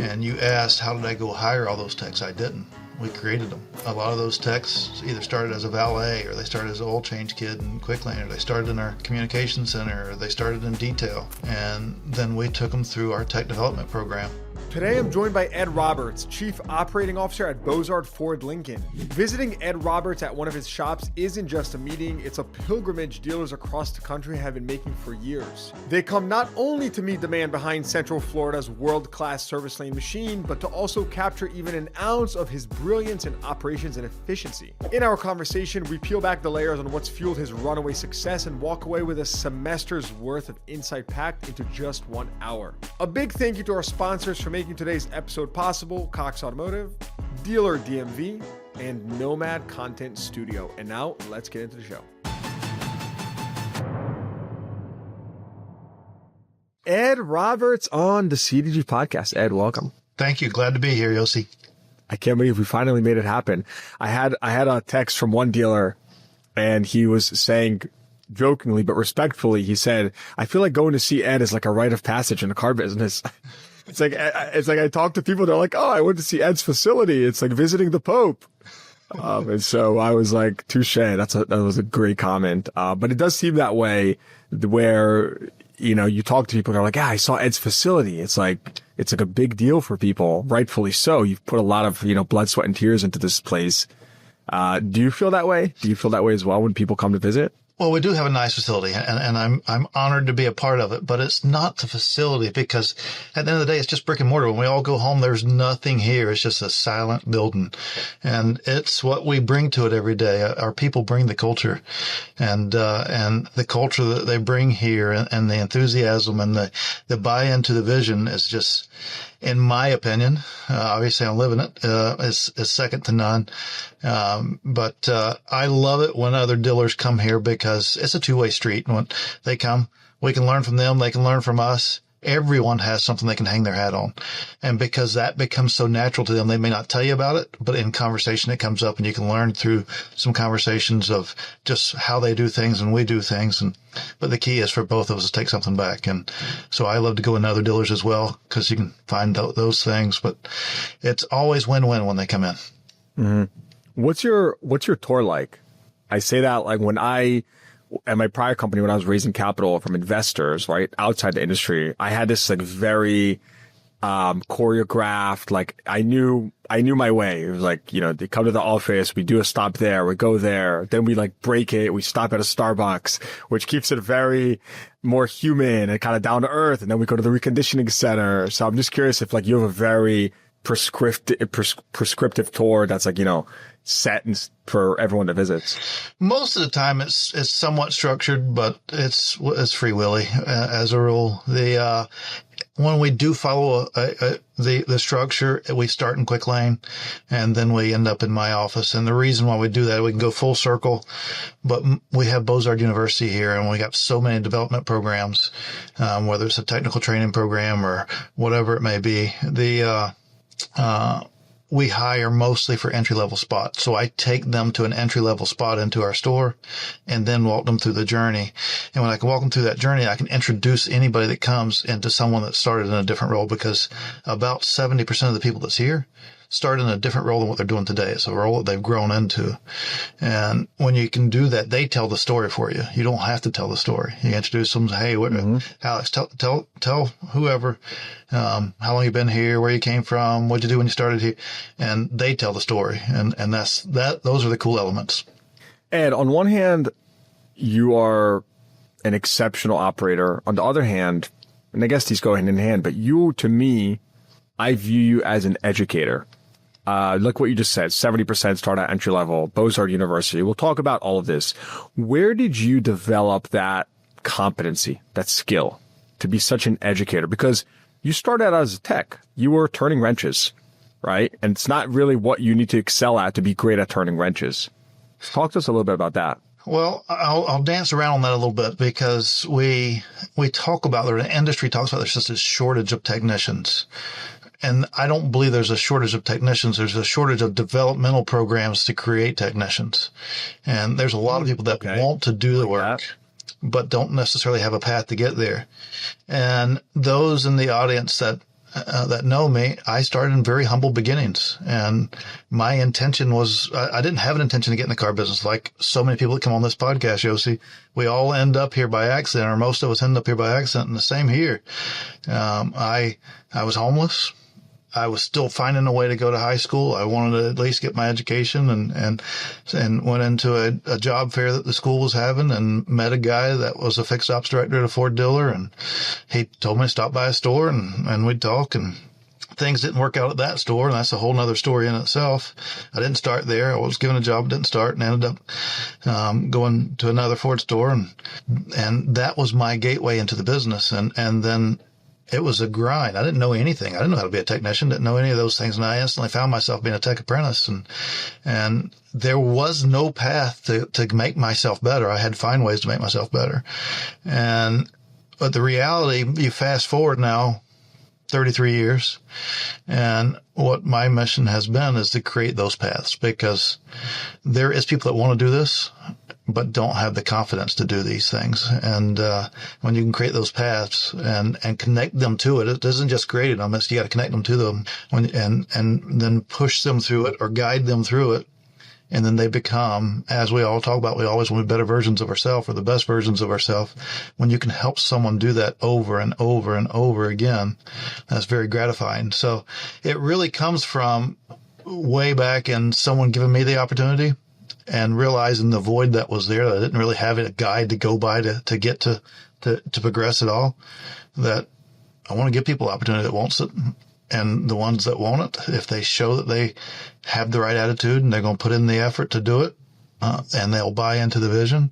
and you asked, how did I go hire all those techs? I didn't. We created them. A lot of those techs either started as a valet, or they started as an oil change kid in Quick Lane, or they started in our communication center, or they started in detail. And then we took them through our tech development program. Today, I'm joined by Ed Roberts, Chief Operating Officer at Bozard Ford Lincoln. Visiting Ed Roberts at one of his shops isn't just a meeting, it's a pilgrimage dealers across the country have been making for years. They come not only to meet demand behind Central Florida's world-class service lane machine, but to also capture even an ounce of his brilliance in operations and efficiency. In our conversation, we peel back the layers on what's fueled his runaway success and walk away with a semester's worth of insight packed into just 1 hour. A big thank you to our sponsors for making today's episode possible: Cox Automotive, Dealer DMV, and Nomad Content Studio. And now let's get into the show. Ed Roberts on the CDG podcast. Ed, welcome. Thank you. Glad to be here, Yossi. I can't believe we finally made it happen. I had a text from one dealer, and he was saying, jokingly but respectfully, he said, "I feel like going to see Ed is like a rite of passage in the car business." It's like I talk to people, they're like, "Oh, I went to see Ed's facility. It's like visiting the Pope." And so I was like, touche. That was a great comment. But it does seem that way, where, you know, you talk to people, they're like, "Yeah, I saw Ed's facility." It's like a big deal for people, rightfully so. You've put a lot of, blood, sweat, and tears into this place. Do you feel that way? Do you feel that way as well when people come to visit? Well, we do have a nice facility, and I'm honored to be a part of it, but it's not the facility, because at the end of the day, it's just brick and mortar. When we all go home, there's nothing here. It's just a silent building, and it's what we bring to it every day. Our people bring the culture, and the culture that they bring here, and the enthusiasm and the buy-in to the vision is just, in my opinion, obviously I'm living it, is second to none. But I love it when other dealers come here, because it's a two-way street. When they come, we can learn from them. They can learn from us. Everyone has something they can hang their hat on. And because that becomes so natural to them, they may not tell you about it, but in conversation, it comes up, and you can learn through some conversations of just how they do things and we do things. But the key is for both of us to take something back. And so I love to go in other dealers as well, because you can find those things, but it's always win-win when they come in. Mm-hmm. What's your tour like? I say that like at my prior company, when I was raising capital from investors, right, outside the industry, I had this like very choreographed, like I knew my way. It was like, they come to the office, we do a stop there, we go there, then we like break it, we stop at a Starbucks, which keeps it very more human and kind of down to earth, and then we go to the reconditioning center. So I'm just curious if like you have a very prescriptive tour that's like, set for everyone that visits. Most of the time it's somewhat structured, but it's free willy as a rule. When we do follow the structure, we start in Quick Lane, and then we end up in my office. And the reason why we do that, we can go full circle, but we have Bozard University here, and we got so many development programs, whether it's a technical training program or whatever it may be. We hire mostly for entry-level spots. So I take them to an entry-level spot into our store and then walk them through the journey. And when I can walk them through that journey, I can introduce anybody that comes into someone that started in a different role, because about 70% of the people that's here start in a different role than what they're doing today. It's a role that they've grown into. And when you can do that, they tell the story for you. You don't have to tell the story. You introduce them, hey, Alex, tell whoever, how long you've been here, where you came from, what'd you do when you started here. And they tell the story. And those are the cool elements. Ed, on one hand, you are an exceptional operator. On the other hand, and I guess these go hand in hand, but you, to me, I view you as an educator. Look what you just said, 70% start at entry level, Bozard University. We'll talk about all of this. Where did you develop that competency, that skill to be such an educator? Because you started out as a tech. You were turning wrenches, right? And it's not really what you need to excel at to be great at turning wrenches. Talk to us a little bit about that. Well, I'll dance around on that a little bit, because we talk about, the industry talks about there's just a shortage of technicians. And I don't believe there's a shortage of technicians. There's a shortage of developmental programs to create technicians. And there's a lot of people that want to do the work, but don't necessarily have a path to get there. And those in the audience that that know me, I started in very humble beginnings. And my intention was, I didn't have an intention to get in the car business like so many people that come on this podcast, Yossi. We all end up here by accident, or most of us end up here by accident, and the same here. I was homeless. I was still finding a way to go to high school. I wanted to at least get my education, and went into a job fair that the school was having and met a guy that was a fixed ops director at a Ford dealer. And he told me to stop by a store and we'd talk, and things didn't work out at that store. And that's a whole nother story in itself. I didn't start there. I was given a job, didn't start, and ended up, going to another Ford store. And that was my gateway into the business. And then it was a grind. I didn't know anything. I didn't know how to be a technician, didn't know any of those things. And I instantly found myself being a tech apprentice. And there was no path to make myself better. I had to find ways to make myself better. But the reality, you fast forward now 33 years, and what my mission has been is to create those paths, because there is people that want to do this but don't have the confidence to do these things. And when you can create those paths and connect them to it, it isn't just creating them, it's you got to connect them to them and then push them through it or guide them through it. And then they become, as we all talk about, we always want to be better versions of ourselves or the best versions of ourselves. When you can help someone do that over and over and over again, that's very gratifying. So it really comes from way back in someone giving me the opportunity and realizing the void that was there, that I didn't really have a guide to go by to get to progress at all, that I want to give people opportunity that wants it. And the ones that want it, if they show that they have the right attitude and they're going to put in the effort to do it, and they'll buy into the vision,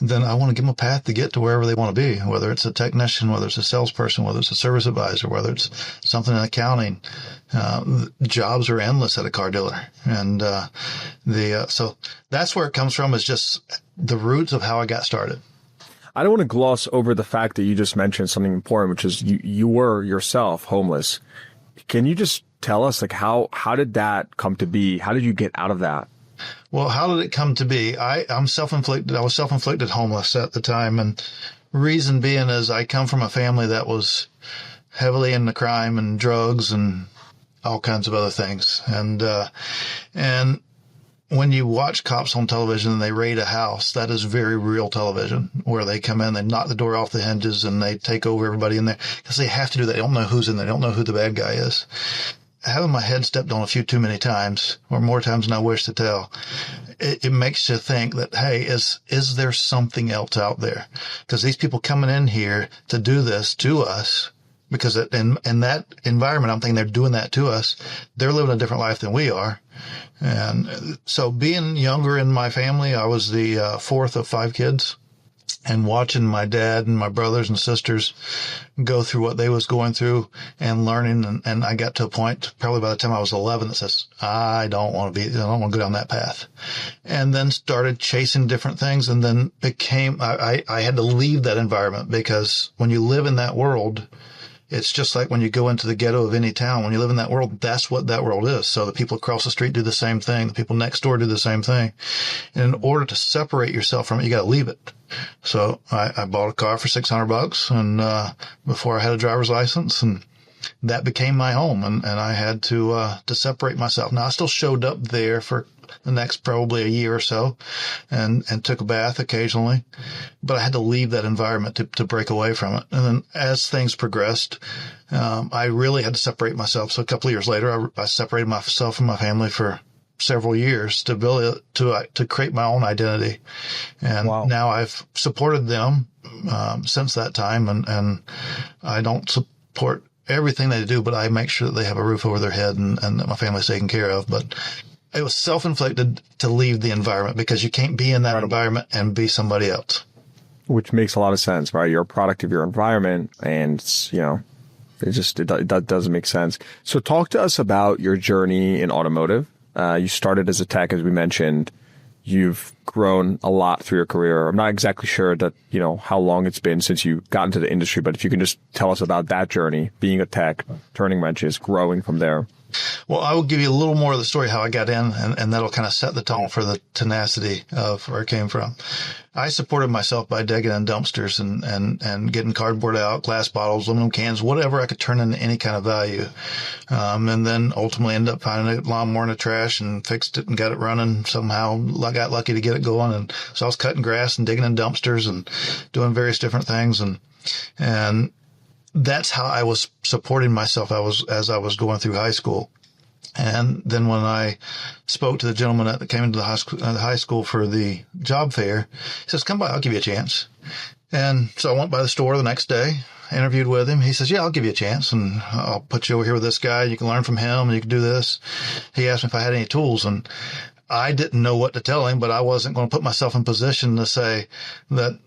then I want to give them a path to get to wherever they want to be, whether it's a technician, whether it's a salesperson, whether it's a service advisor, whether it's something in accounting. Jobs are endless at a car dealer. And so that's where it comes from, is just the roots of how I got started. I don't want to gloss over the fact that you just mentioned something important, which is you were yourself homeless. Can you just tell us, like, how did that come to be? How did you get out of that? Well, how did it come to be? I'm self-inflicted. I was self-inflicted homeless at the time. And reason being is I come from a family that was heavily into crime and drugs and all kinds of other things. And when you watch cops on television and they raid a house, that is very real television, where they come in, they knock the door off the hinges and they take over everybody in there, because they have to do that. They don't know who's in there. They don't know who the bad guy is. Having my head stepped on a few too many times, or more times than I wish to tell, it makes you think that, hey, is there something else out there? Because these people coming in here to do this to us, because in that environment, I'm thinking they're doing that to us. They're living a different life than we are. And so being younger in my family, I was the fourth of 5 kids. And watching my dad and my brothers and sisters go through what they was going through and learning. And I got to a point, probably by the time I was 11, that says, I don't want to go down that path. And then started chasing different things, and then I had to leave that environment, because when you live in that world, it's just like when you go into the ghetto of any town. When you live in that world, that's what that world is. So the people across the street do the same thing. The people next door do the same thing. And in order to separate yourself from it, you got to leave it. So I bought a car for $600 and before I had a driver's license, and that became my home. And I had to separate myself. Now, I still showed up there for the next probably a year or so and took a bath occasionally, but I had to leave that environment to break away from it. And then as things progressed, I really had to separate myself. So a couple of years later, I separated myself from my family for several years to create my own identity. And wow. Now I've supported them, since that time. And I don't support everything they do, but I make sure that they have a roof over their head and that my family's taken care of. But it was self-inflicted to leave the environment, because you can't be in that environment and be somebody else. Which makes a lot of sense, right? You're a product of your environment, and it doesn't make sense. So talk to us about your journey in automotive. You started as a tech, as we mentioned. You've grown a lot through your career. I'm not exactly sure that, how long it's been since you got into the industry, but if you can just tell us about that journey, being a tech, turning wrenches, growing from there. Well, I will give you a little more of the story how I got in, and that'll kind of set the tone for the tenacity of where I came from. I supported myself by digging in dumpsters and getting cardboard out, glass bottles, aluminum cans, whatever I could turn into any kind of value. And then ultimately ended up finding a lawnmower in the trash and fixed it and got it running. Somehow I got lucky to get it going. And so I was cutting grass and digging in dumpsters and doing various different things. And that's how I was supporting myself as I was going through high school. And then when I spoke to the gentleman that came into the high school for the job fair, he says, "Come by, I'll give you a chance." And so I went by the store the next day, interviewed with him. He says, "Yeah, I'll give you a chance, and I'll put you over here with this guy. You can learn from him, and you can do this." He asked me if I had any tools, and I didn't know what to tell him, but I wasn't going to put myself in position to say that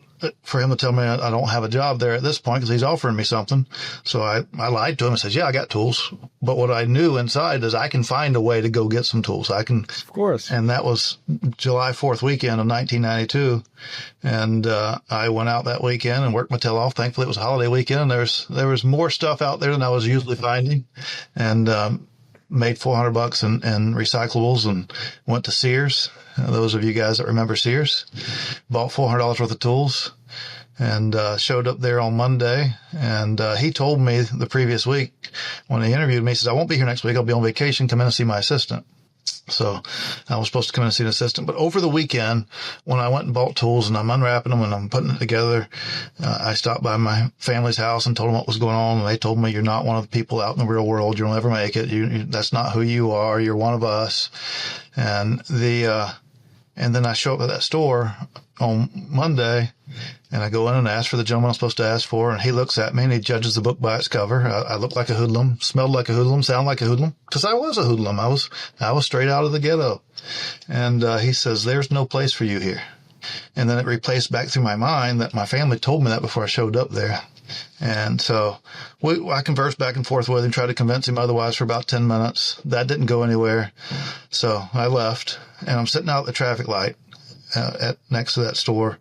for him to tell me I don't have a job there at this point because he's offering me something. So I lied to him and said, "Yeah, I got tools." But what I knew inside is I can find a way to go get some tools. I can. Of course. And that was July 4th weekend of 1992. And I went out that weekend and worked my tail off. Thankfully, it was a holiday weekend. And there was more stuff out there than I was usually finding. And made $400 in recyclables and went to Sears. Those of you guys that remember Sears, bought $400 worth of tools and showed up there on Monday. And he told me the previous week when he interviewed me, he says, "I won't be here next week. I'll be on vacation. Come in and see my assistant." So I was supposed to come in and see an assistant. But over the weekend, when I went and bought tools and I'm unwrapping them and I'm putting it together, I stopped by my family's house and told them what was going on. And they told me, "You're not one of the people out in the real world. You'll never make it. That's not who you are. You're one of us." And then I show up at that store on Monday and I go in and ask for the gentleman I'm supposed to ask for. And he looks at me and he judges the book by its cover. I look like a hoodlum, smelled like a hoodlum, sound like a hoodlum, because I was a hoodlum. I was straight out of the ghetto. And he says, "There's no place for you here." And then it replaced back through my mind that my family told me that before I showed up there. And so I conversed back and forth with him, tried to convince him otherwise for about 10 minutes. That didn't go anywhere. So I left and I'm sitting out at the traffic light next to that store,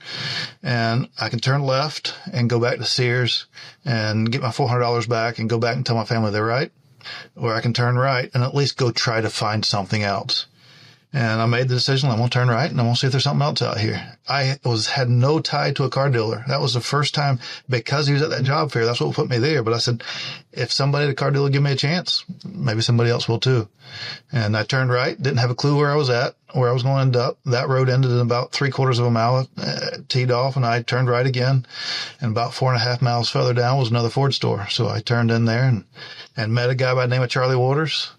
and I can turn left and go back to Sears and get my $400 back and go back and tell my family they're right, or I can turn right and at least go try to find something else. And I made the decision, I'm going to turn right and I'm going to see if there's something else out here. I had no tie to a car dealer. That was the first time, because he was at that job fair. That's what put me there. But I said, if somebody at a car dealer will give me a chance, maybe somebody else will too. And I turned right, didn't have a clue where I was at, where I was going to end up. That road ended in about 3/4 of a mile, teed off, and I turned right again. And about 4.5 miles further down was another Ford store. So I turned in there and met a guy by the name of Charlie Waters,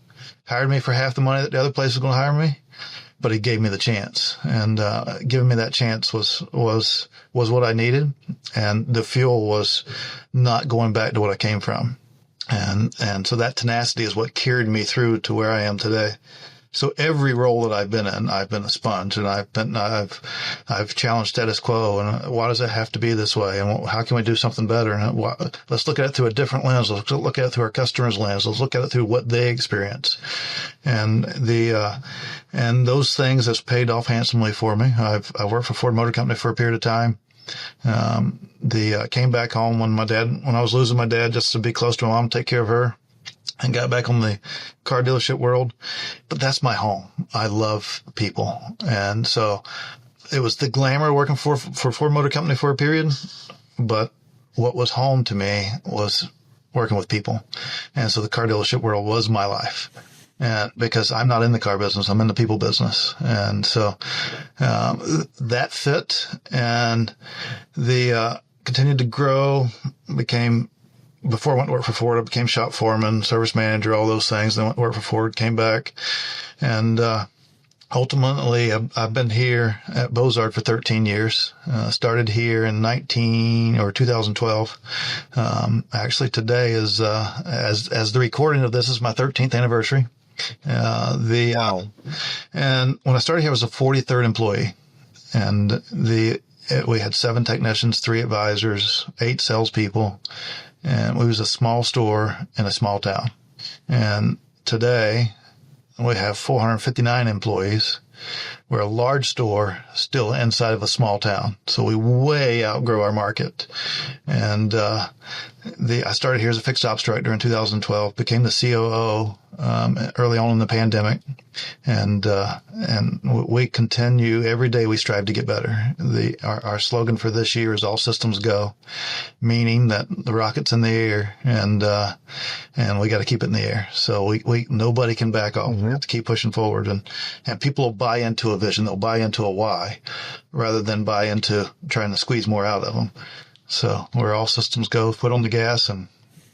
hired me for half the money that the other place was going to hire me. But he gave me the chance, and giving me that chance was what I needed. And the fuel was not going back to what I came from. And so that tenacity is what carried me through to where I am today. So every role that I've been in, I've been a sponge, and I've challenged status quo. And why does it have to be this way? And how can we do something better? And let's look at it through a different lens. Let's look at it through our customer's lens. Let's look at it through what they experience. And and those things has paid off handsomely for me. I worked for Ford Motor Company for a period of time. Came back home when I was losing my dad, just to be close to my mom, take care of her. And got back on the car dealership world. But that's my home. I love people. And so it was the glamour working for Ford Motor Company for a period. But what was home to me was working with people. And so the car dealership world was my life. And because I'm not in the car business, I'm in the people business. And so that fit, and continued to grow, before I went to work for Ford, I became shop foreman, service manager, all those things. Then went to work for Ford, came back. And ultimately, I've been here at Bozard for 13 years. Started here in 2012. Actually, today is, as the recording of this is my 13th anniversary. Wow. And when I started here, I was a 43rd employee. And we had 7 technicians, 3 advisors, 8 salespeople. And we was a small store in a small town. And today we have 459 employees. We're a large store still inside of a small town. So we way outgrow our market. And, I started here as a fixed ops director in 2012, became the COO, early on in the pandemic. And we continue every day. We strive to get better. Our slogan for this year is all systems go, meaning that the rocket's in the air and we got to keep it in the air. So nobody can back off. We have to keep pushing forward, and people will buy into a vision. They'll buy into a why rather than buy into trying to squeeze more out of them. So we're all systems go, foot on the gas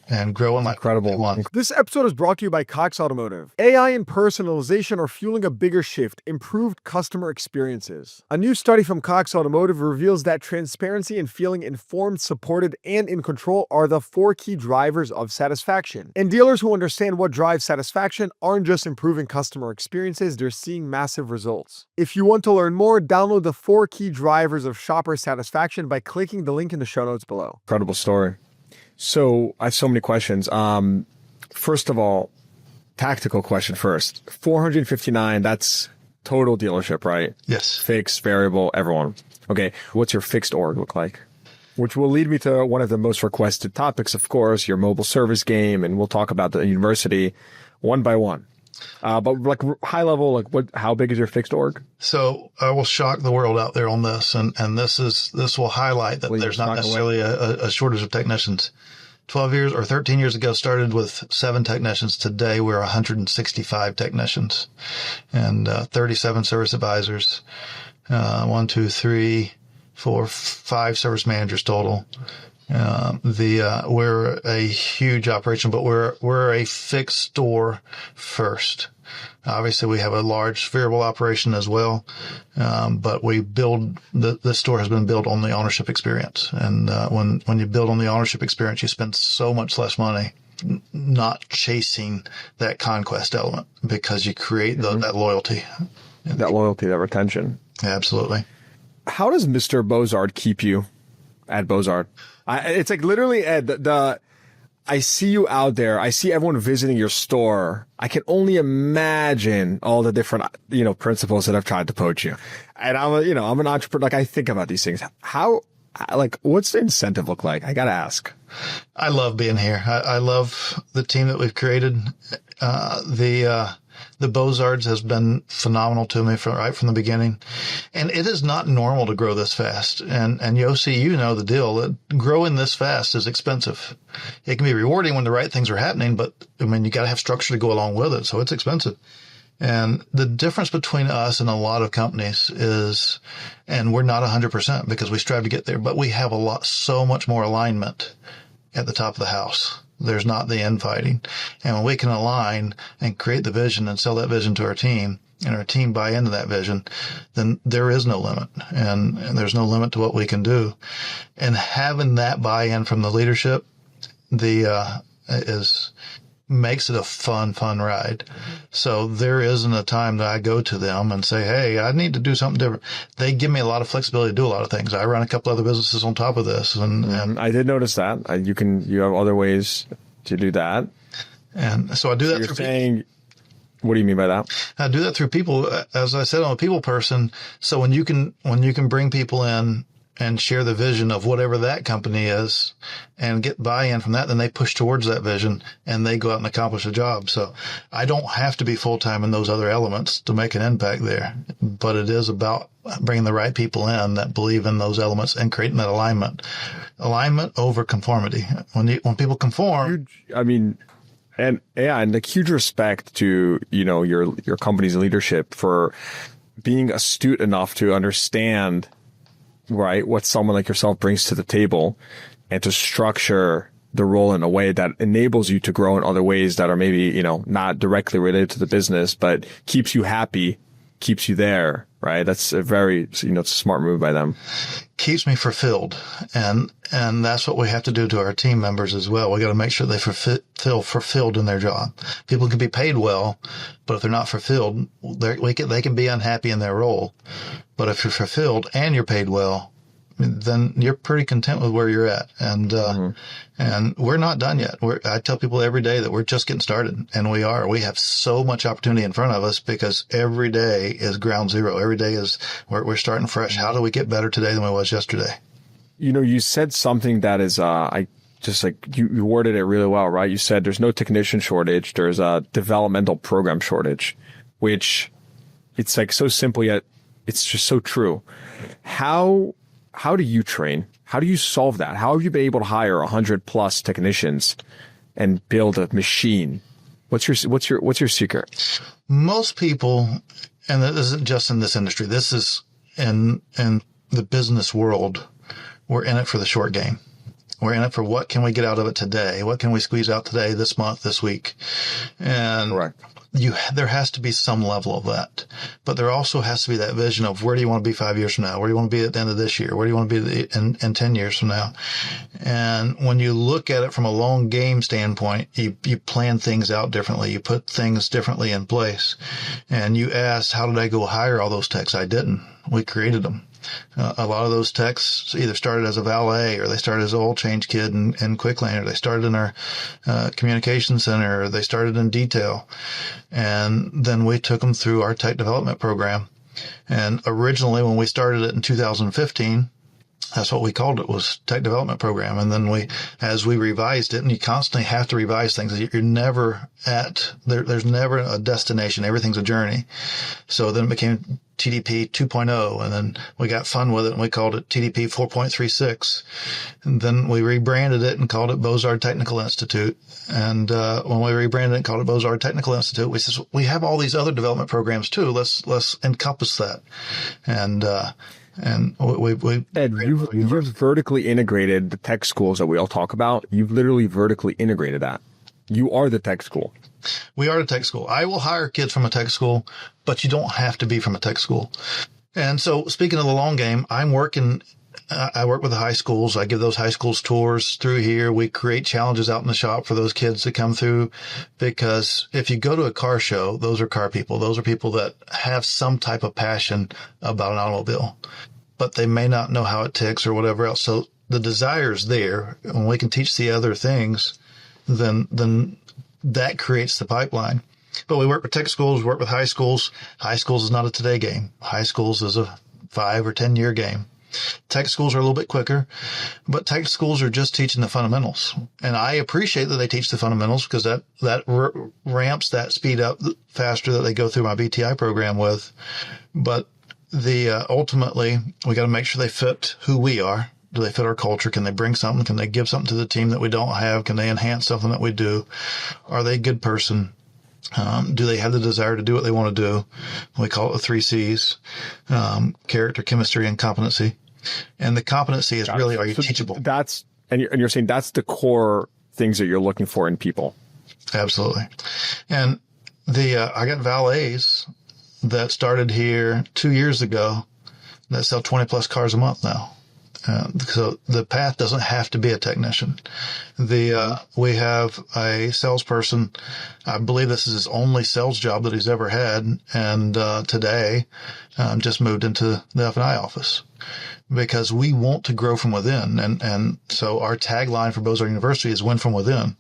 and growing like incredible. This episode is brought to you by Cox Automotive. AI and personalization are fueling a bigger shift, improved customer experiences. A new study from Cox Automotive reveals that transparency and feeling informed, supported, and in control are the 4 key drivers of satisfaction. And dealers who understand what drives satisfaction aren't just improving customer experiences, they're seeing massive results. If you want to learn more, download the 4 key drivers of shopper satisfaction by clicking the link in the show notes below. Incredible story. So I have so many questions. First of all, tactical question first. 459, that's total dealership, right? Yes. Fixed, variable, everyone. Okay. What's your fixed org look like? Which will lead me to one of the most requested topics, of course, your mobile service game. And we'll talk about the university one by one. But like high level, like how big is your fixed org? So I will shock the world out there on this. And this will highlight that there's not necessarily a shortage of technicians. 12 years or 13 years ago, started with 7 technicians. Today, we're 165 technicians and 37 service advisors. 1, 2, 3, 4, 5 service managers total. We're a huge operation, but we're a fixed store first. Obviously, we have a large variable operation as well, but we build the store has been built on the ownership experience. And when you build on the ownership experience, you spend so much less money not chasing that conquest element because you create that loyalty. That loyalty, that retention. Absolutely. How does Mr. Bozard keep you at Bozard? It's like literally, Ed, I see you out there. I see everyone visiting your store. I can only imagine all the different, principles that have tried to poach you. And I'm an entrepreneur. Like I think about these things. What's the incentive look like? I got to ask. I love being here. I love the team that we've created. The Bozards has been phenomenal to me right from the beginning. And it is not normal to grow this fast. And Yossi, you know the deal that growing this fast is expensive. It can be rewarding when the right things are happening, but you got to have structure to go along with it. So it's expensive. And the difference between us and a lot of companies is, and we're not 100% because we strive to get there, but we have so much more alignment at the top of the house. There's not the infighting. And when we can align and create the vision and sell that vision to our team and our team buy into that vision, then there is no limit and there's no limit to what we can do. And having that buy-in from the leadership, makes it a fun ride. So there isn't a time that I go to them and say, hey, I need to do something different. They give me a lot of flexibility to do a lot of things. I run a couple other businesses on top of this. And I did notice that. You have other ways to do that. And so I do that through people. What do you mean by that? I do that through people. As I said, I'm a people person. So when you can bring people in and share the vision of whatever that company is and get buy-in from that, then they push towards that vision and they go out and accomplish a job. So I don't have to be full-time in those other elements to make an impact there, but it is about bringing the right people in that believe in those elements and creating that alignment over conformity. When people conform, and like huge respect to, your company's leadership for being astute enough to understand right, what someone like yourself brings to the table and to structure the role in a way that enables you to grow in other ways that are maybe, not directly related to the business, but keeps you happy, keeps you there, right? That's a very, it's a smart move by them. Keeps me fulfilled. And that's what we have to do to our team members as well. We got to make sure they feel fulfilled in their job. People can be paid well, but if they're not fulfilled, they can be unhappy in their role. But if you're fulfilled and you're paid well, then you're pretty content with where you're at. And we're not done yet. I tell people every day that we're just getting started, and we are. We have so much opportunity in front of us because every day is ground zero. Every day is we're starting fresh. How do we get better today than we was yesterday? You said something that is, you worded it really well, right? You said there's no technician shortage. There's a developmental program shortage, which it's like so simple, yet it's just so true. How do you train? How do you solve that? How have you been able to hire 100+ technicians and build a machine? What's your secret? Most people, and this isn't just in this industry, this is in the business world, we're in it for the short game. We're in it for what can we get out of it today? What can we squeeze out today, this month, this week? And correct. There has to be some level of that, but there also has to be that vision of where do you want to be 5 years from now? Where do you want to be at the end of this year? Where do you want to be in 10 years from now? And when you look at it from a long game standpoint, you plan things out differently. You put things differently in place. And you ask, how did I go hire all those techs? I didn't. We created them. A lot of those techs either started as a valet, or they started as an oil change kid in Quick Lane, or they started in our communication center, or they started in detail. And then we took them through our tech development program. And originally, when we started it in 2015, that's what we called it, was tech development program. And then as we revised it, and you constantly have to revise things, you're never there's never a destination. Everything's a journey. So then it became TDP 2.0, and then we got fun with it and we called it TDP 4.36. And then we rebranded it and called it Bozard Technical Institute. And when we rebranded it and called it Bozard Technical Institute, we said, we have all these other development programs too. Let's encompass that. And Ed, you've vertically integrated the tech schools that we all talk about. You've literally vertically integrated that. You are the tech school. We are the tech school. I will hire kids from a tech school, but you don't have to be from a tech school. And so, speaking of the long game, I work with the high schools. I give those high schools tours through here. We create challenges out in the shop for those kids to come through, because if you go to a car show, those are car people. Those are people that have some type of passion about an automobile, but they may not know how it ticks or whatever else. So the desire is there. When we can teach the other things, then that creates the pipeline. But we work with tech schools, work with high schools. High schools is not a today game. High schools is a 5 or 10 year game. Tech schools are a little bit quicker, but tech schools are just teaching the fundamentals. And I appreciate that they teach the fundamentals, because that ramps that speed up faster that they go through my BTI program with. But ultimately, we got to make sure they fit who we are. Do they fit our culture? Can they bring something? Can they give something to the team that we don't have? Can they enhance something that we do? Are they a good person? Do they have the desire to do what they want to do? We call it the 3 C's, character, chemistry, and competency. And the competency is really, are you teachable? And you're saying that's the core things that you're looking for in people. Absolutely. And I got valets that started here 2 years ago that sell 20+ cars a month now. So the path doesn't have to be a technician. We have a salesperson. I believe this is his only sales job that he's ever had. And today just moved into the F&I office, because we want to grow from within. And so our tagline for Bozard University is win from within.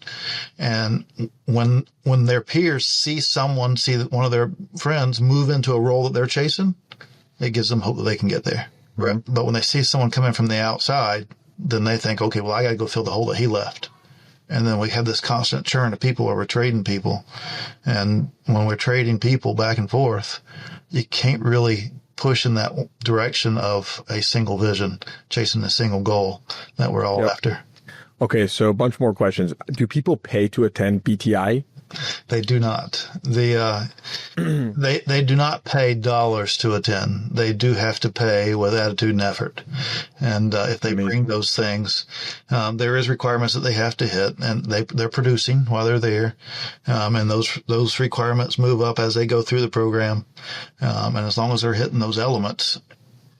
And when their peers see that one of their friends move into a role that they're chasing, it gives them hope that they can get there. Right. But when they see someone coming from the outside, then they think, okay, well, I got to go fill the hole that he left. And then we have this constant churn of people where we're trading people. And when we're trading people back and forth, you can't really push in that direction of a single vision, chasing a single goal that we're all after. Okay, so a bunch more questions. Do people pay to attend BTI? They do not. They do not pay dollars to attend. They do have to pay with attitude and effort. And if they bring those things, there is requirements that they have to hit, and they're producing while they're there. And those requirements move up as they go through the program. And as long as they're hitting those elements,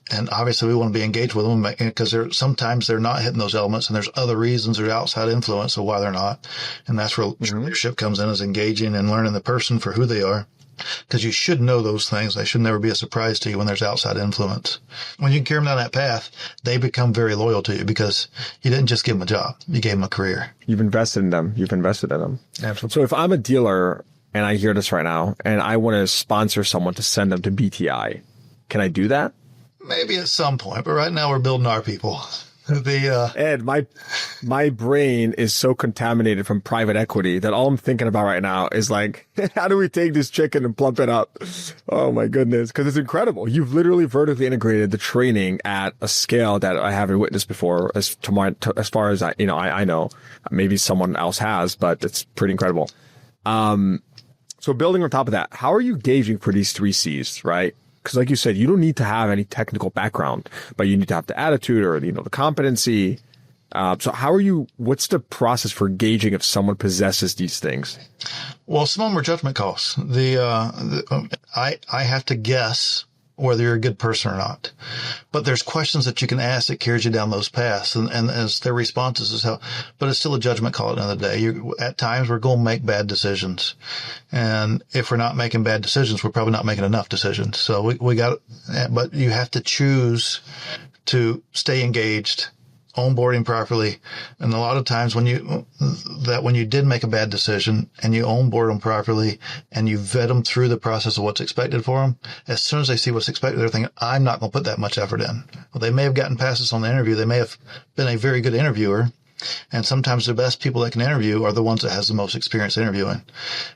and obviously we want to be engaged with them, because sometimes they're not hitting those elements, and there's other reasons or outside influence of why they're not. And that's where leadership comes in, is engaging and learning the person for who they are. because you should know those things. They should never be a surprise to you when there's outside influence. When you carry them down that path, they become very loyal to you because you didn't just give them a job. You gave them a career. You've invested in them. Absolutely. So if I'm a dealer and I hear this right now and I want to sponsor someone to send them to BTI, can I do that? Maybe at some point, but right now we're building our people. Ed, my brain is so contaminated from private equity that all I'm thinking about right now is like, how do we take this chicken and plump it up? Oh my goodness. Cause it's incredible. You've literally vertically integrated the training at a scale that I haven't witnessed before as far as I know, maybe someone else has, but it's pretty incredible. So building on top of that, how are you gauging for these 3 C's, right? Because like you said, you don't need to have any technical background, but you need to have the attitude or, the competency. So what's the process for gauging if someone possesses these things? Well, some of them are judgment calls. I have to guess whether you're a good person or not. But there's questions that you can ask that carries you down those paths. And as their responses is how, but it's still a judgment call at the end of the day. At times we're going to make bad decisions. And if we're not making bad decisions, we're probably not making enough decisions. So but you have to choose to stay engaged, onboarding properly. And a lot of times when you did make a bad decision and you onboard them properly and you vet them through the process of what's expected for them, as soon as they see what's expected, they're thinking, I'm not going to put that much effort in. Well, they may have gotten past this on the interview. They may have been a very good interviewer. And sometimes the best people that can interview are the ones that has the most experience interviewing.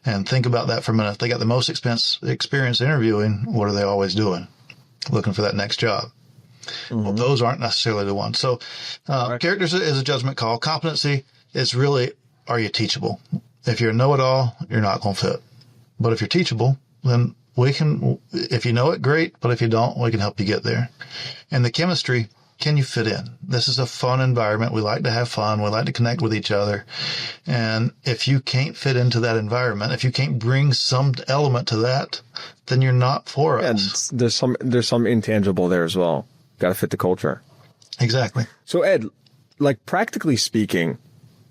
And think about that for a minute. If they got the most experience interviewing, what are they always doing? Looking for that next job. Mm-hmm. Well, those aren't necessarily the ones. So character is a judgment call. Competency is really, are you teachable? If you're a know-it-all, you're not going to fit. But if you're teachable, then if you know it, great. But if you don't, we can help you get there. And the chemistry, can you fit in? This is a fun environment. We like to have fun. We like to connect with each other. And if you can't fit into that environment, if you can't bring some element to that, then you're not for us. And there's some intangible there as well. Got to fit the culture. Exactly. So Ed, like practically speaking,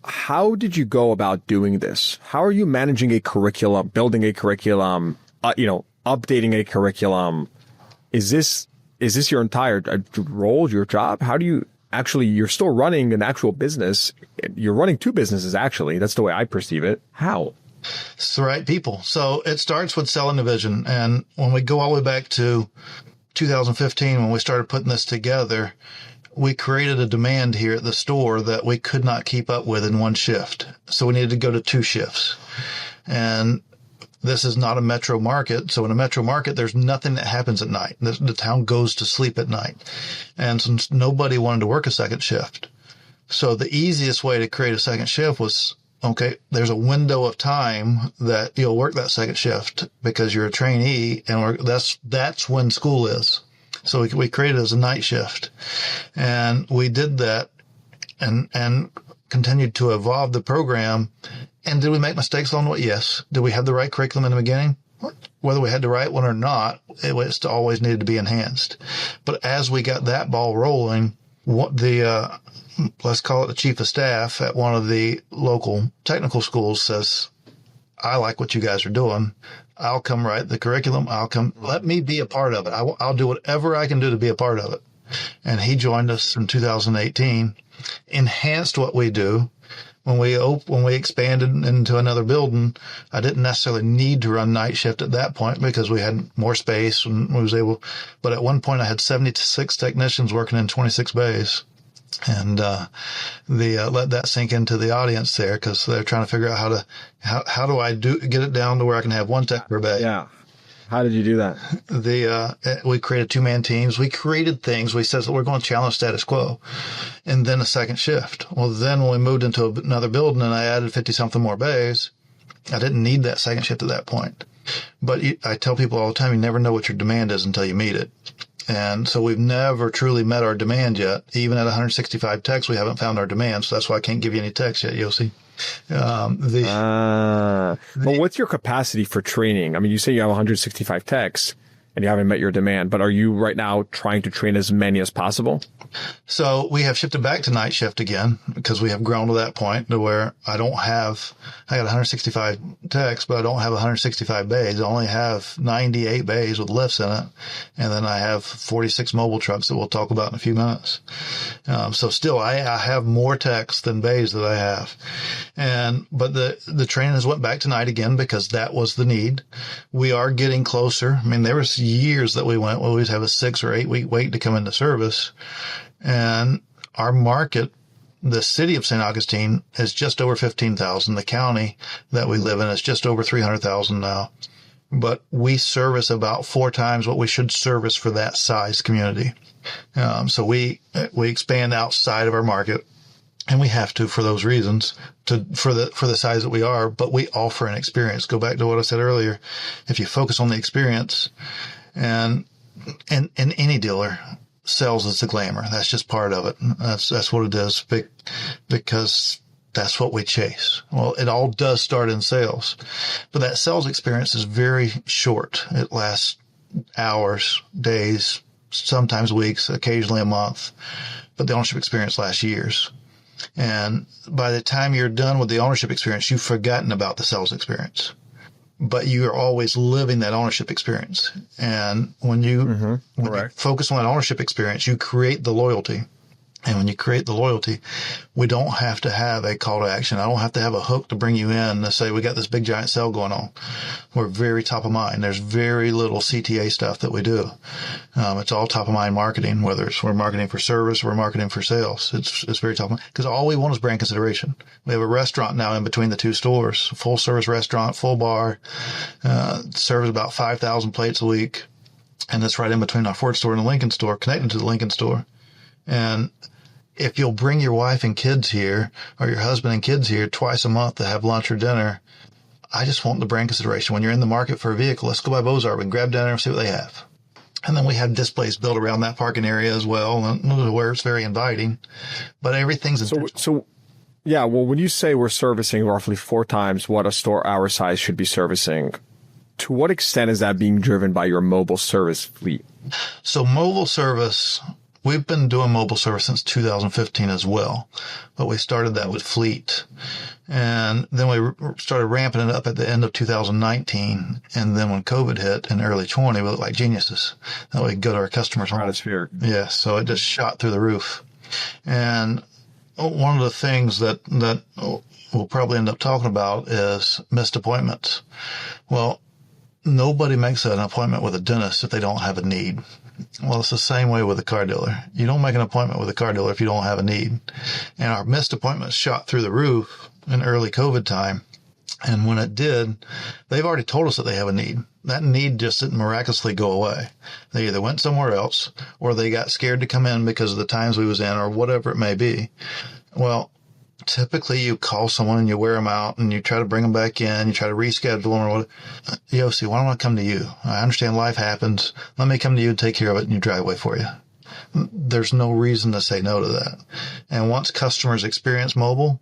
how did you go about doing this? How are you managing a curriculum, building a curriculum, updating a curriculum? Is this your entire role, your job? How do you you're still running an actual business. You're running 2 businesses, actually. That's the way I perceive it. How? It's the right people. So it starts with selling the vision. And when we go all the way back to 2015, when we started putting this together, we created a demand here at the store that we could not keep up with in one shift. So we needed to go to 2 shifts. And this is not a metro market. So in a metro market, there's nothing that happens at night. The town goes to sleep at night. And since nobody wanted to work a second shift, so the easiest way to create a second shift was, okay, there's a window of time that you'll work that second shift because you're a trainee, and that's when school is. So we created it as a night shift, and we did that and continued to evolve the program. And did we make mistakes along the way? Yes. Did we have the right curriculum in the beginning? Whether we had the right one or not, it always needed to be enhanced. But as we got that ball rolling, let's call it the chief of staff at one of the local technical schools says, I like what you guys are doing. I'll come write the curriculum. Let me be a part of it. I'll do whatever I can do to be a part of it. And he joined us in 2018, enhanced what we do. When we expanded into another building, I didn't necessarily need to run night shift at that point because we had more space and we was able, but at one point I had 76 technicians working in 26 bays. And let that sink into the audience there because they're trying to figure out how do I get it down to where I can have 1 tech per bay. Yeah. How did you do that? We created 2-man teams. We created things. We said, we're going to challenge status quo, and then a second shift. Well, then when we moved into another building and I added 50 something more bays, I didn't need that second shift at that point. But I tell people all the time, you never know what your demand is until you meet it. And so we've never truly met our demand yet. Even at 165 techs, we haven't found our demand. So that's why I can't give you any techs yet, Yossi. But what's your capacity for training? I mean, you say you have 165 techs and you haven't met your demand, but are you right now trying to train as many as possible? So we have shifted back to night shift again because we have grown to that point to where I got 165 techs, but I don't have 165 bays. I only have 98 bays with lifts in it. And then I have 46 mobile trucks that we'll talk about in a few minutes. So still I have more techs than bays that I have. But the training has went back to night again because that was the need. We are getting closer. I mean, there was years that we went, we'd have a 6 or 8 week wait to come into service. And our market, the city of St. Augustine, is just over 15,000. The county that we live in is just over 300,000 now. But we service about 4 times what we should service for that size community. So we expand outside of our market, and we have to for those reasons, for the size that we are. But we offer an experience. Go back to what I said earlier. If you focus on the experience, and any dealer, sales is the glamour. That's just part of it. That's what it is, because that's what we chase. Well, it all does start in sales, but that sales experience is very short. It lasts hours, days, sometimes weeks, occasionally a month, but the ownership experience lasts years. And by the time you're done with the ownership experience, you've forgotten about the sales experience. But you are always living that ownership experience. And when you focus on that ownership experience, you create the loyalty. And when you create the loyalty, we don't have to have a call to action. I don't have to have a hook to bring you in to say, we got this big giant sale going on. We're very top of mind. There's very little CTA stuff that we do. It's all top of mind marketing, whether it's we're marketing for service or we're marketing for sales. It's very top of mind because all we want is brand consideration. We have a restaurant now in between the 2 stores, full service restaurant, full bar, serves about 5,000 plates a week. And that's right in between our Ford store and the Lincoln store, connected to the Lincoln store. And if you'll bring your wife and kids here or your husband and kids here twice a month to have lunch or dinner, I just want the brand consideration. When you're in the market for a vehicle, let's go by Bozard. We can grab dinner and see what they have. And then we have displays built around that parking area as well, where it's very inviting. But everything's so yeah. Well, when you say we're servicing roughly 4 times what a store our size should be servicing, to what extent is that being driven by your mobile service fleet? So mobile service. We've been doing mobile service since 2015 as well, but we started that with fleet. And then we started ramping it up at the end of 2019. And then when COVID hit in early 20, we looked like geniuses. That way we could go to our customers' homes. Yeah, so it just shot through the roof. And one of the things that we'll probably end up talking about is missed appointments. Well, nobody makes an appointment with a dentist if they don't have a need. Well, it's the same way with a car dealer. You don't make an appointment with a car dealer if you don't have a need. And our missed appointments shot through the roof in early COVID time. And when it did, they've already told us that they have a need. That need just didn't miraculously go away. They either went somewhere else or they got scared to come in because of the times we was in or whatever it may be. Well, typically you call someone and you wear them out and you try to bring them back in, you try to reschedule them or what. Yossi, why don't I come to you? I understand life happens. Let me come to you and take care of it and you drive away for you. There's no reason to say no to that. And once customers experience mobile,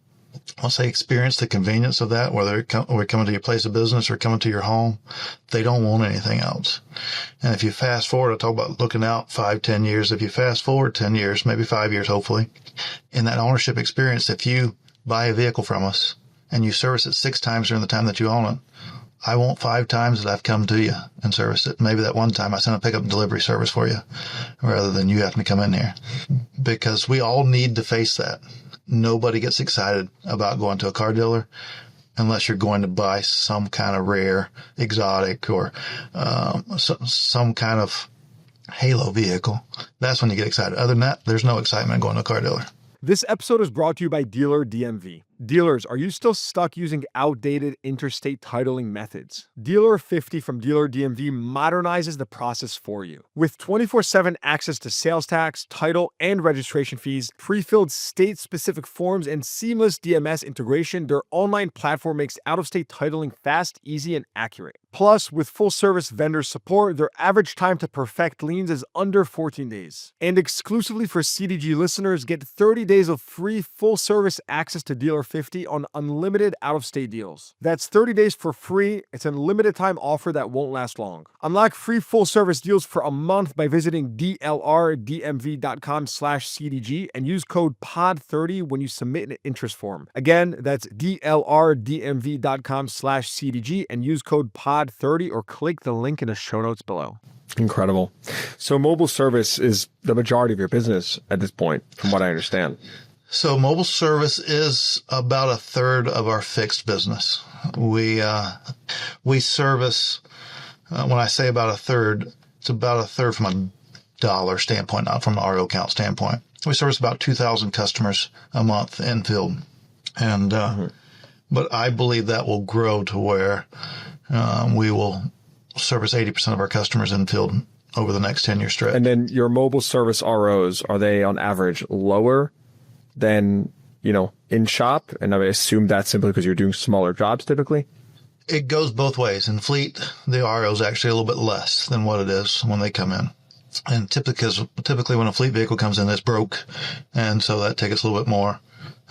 once they experience the convenience of that, whether we're coming to your place of business or coming to your home, they don't want anything else. And if you fast forward, I talk about looking out 5-10 years. If you fast forward 10 years, maybe 5 years, hopefully, in that ownership experience, if you buy a vehicle from us and you service it 6 times during the time that you own it, I want 5 times that I've come to you and serviced it. Maybe that one time I sent a pickup and delivery service for you rather than you having to come in here, because we all need to face that. Nobody gets excited about going to a car dealer unless you're going to buy some kind of rare, exotic, or some kind of halo vehicle. That's when you get excited. Other than that, there's no excitement going to a car dealer. This episode is brought to you by Dealer DMV. Dealers, are you still stuck using outdated interstate titling methods? Dealer 50 from Dealer DMV modernizes the process for you. With 24/7 access to sales tax, title, and registration fees, pre-filled state-specific forms, and seamless DMS integration, their online platform makes out-of-state titling fast, easy, and accurate. Plus, with full-service vendor support, their average time to perfect liens is under 14 days. And exclusively for CDG listeners, get 30 days of free full-service access to Dealer $1.50 on unlimited out-of-state deals. That's 30 days for free. It's a limited time offer that won't last long. Unlock free full-service deals for a month by visiting dlrdmv.com/CDG and use code POD30 when you submit an interest form. Again, that's dlrdmv.com/CDG and use code POD30 or click the link in the show notes below. Incredible. So mobile service is the majority of your business at this point, from what I understand. So mobile service is about a third of our fixed business. We service, when I say about a third, it's about a third from a dollar standpoint, not from an RO count standpoint. We service about 2,000 customers a month in field. And, but I believe that will grow to where, we will service 80% of our customers in field over the next 10-year stretch. And then your mobile service ROs, are they on average lower than, in shop? And I assume that's simply because you're doing smaller jobs typically? It goes both ways. In fleet, the RO is actually a little bit less than what it is when they come in. And typically when a fleet vehicle comes in, it's broke. And so that takes us a little bit more.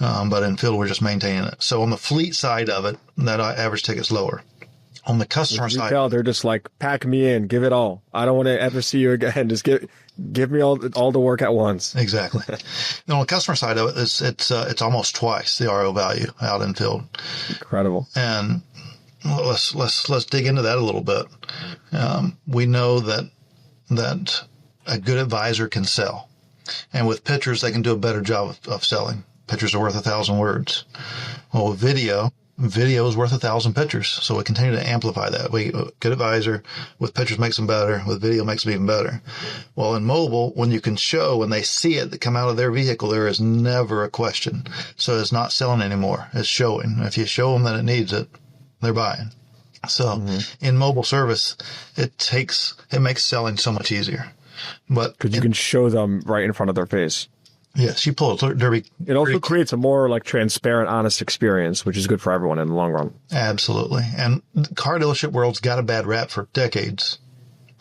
But in field, we're just maintaining it. So on the fleet side of it, that average ticket's lower. On the customer side, they're just like, pack me in, give it all. I don't want to ever see you again. Just give me all the work at once. Exactly. Now, on the customer side of it, it's almost twice the RO value out in field. Incredible. And let's dig into that a little bit. We know that a good advisor can sell, and with pictures, they can do a better job of selling. Pictures are worth 1,000 words. Well, with video is worth 1,000 pictures. So we continue to amplify that. Good advisor with pictures makes them better. With video makes them even better. Well, in mobile, when you can show, when they see it that come out of their vehicle, there is never a question. So it's not selling anymore. It's showing. If you show them that it needs it, they're buying. So in mobile service, it makes selling so much easier. But because you can show them right in front of their face. Yes, you pull a derby. It also creates a more transparent, honest experience, which is good for everyone in the long run. Absolutely. And the car dealership world's got a bad rap for decades.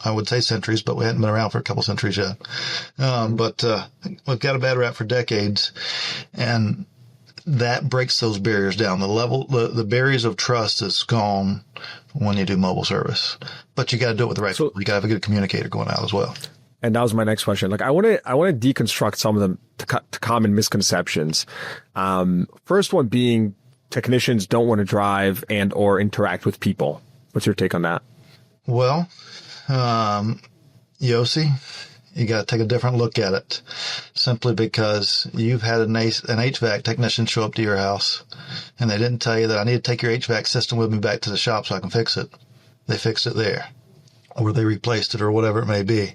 I would say centuries, but we hadn't been around for a couple centuries yet. But we've got a bad rap for decades, and that breaks those barriers down. The barriers of trust is gone when you do mobile service, but you got to do it with the right people. You got to have a good communicator going out as well. And that was my next question. I want to deconstruct some of them to common misconceptions. First one being technicians don't want to drive and or interact with people. What's your take on that? Well, Yossi, you got to take a different look at it. Simply because you've had an HVAC technician show up to your house, and they didn't tell you that I need to take your HVAC system with me back to the shop so I can fix it. They fixed it there, or they replaced it, or whatever it may be.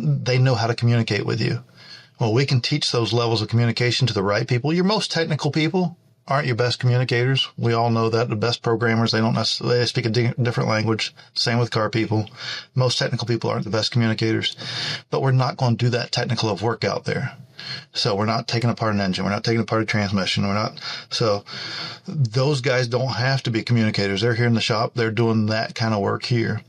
They know how to communicate with you. Well, we can teach those levels of communication to the right people. Your most technical people aren't your best communicators. We all know that. The best programmers, they speak a different language. Same with car people. Most technical people aren't the best communicators. But we're not going to do that technical of work out there. So we're not taking apart an engine. We're not taking apart a transmission. So those guys don't have to be communicators. They're here in the shop. They're doing that kind of work here.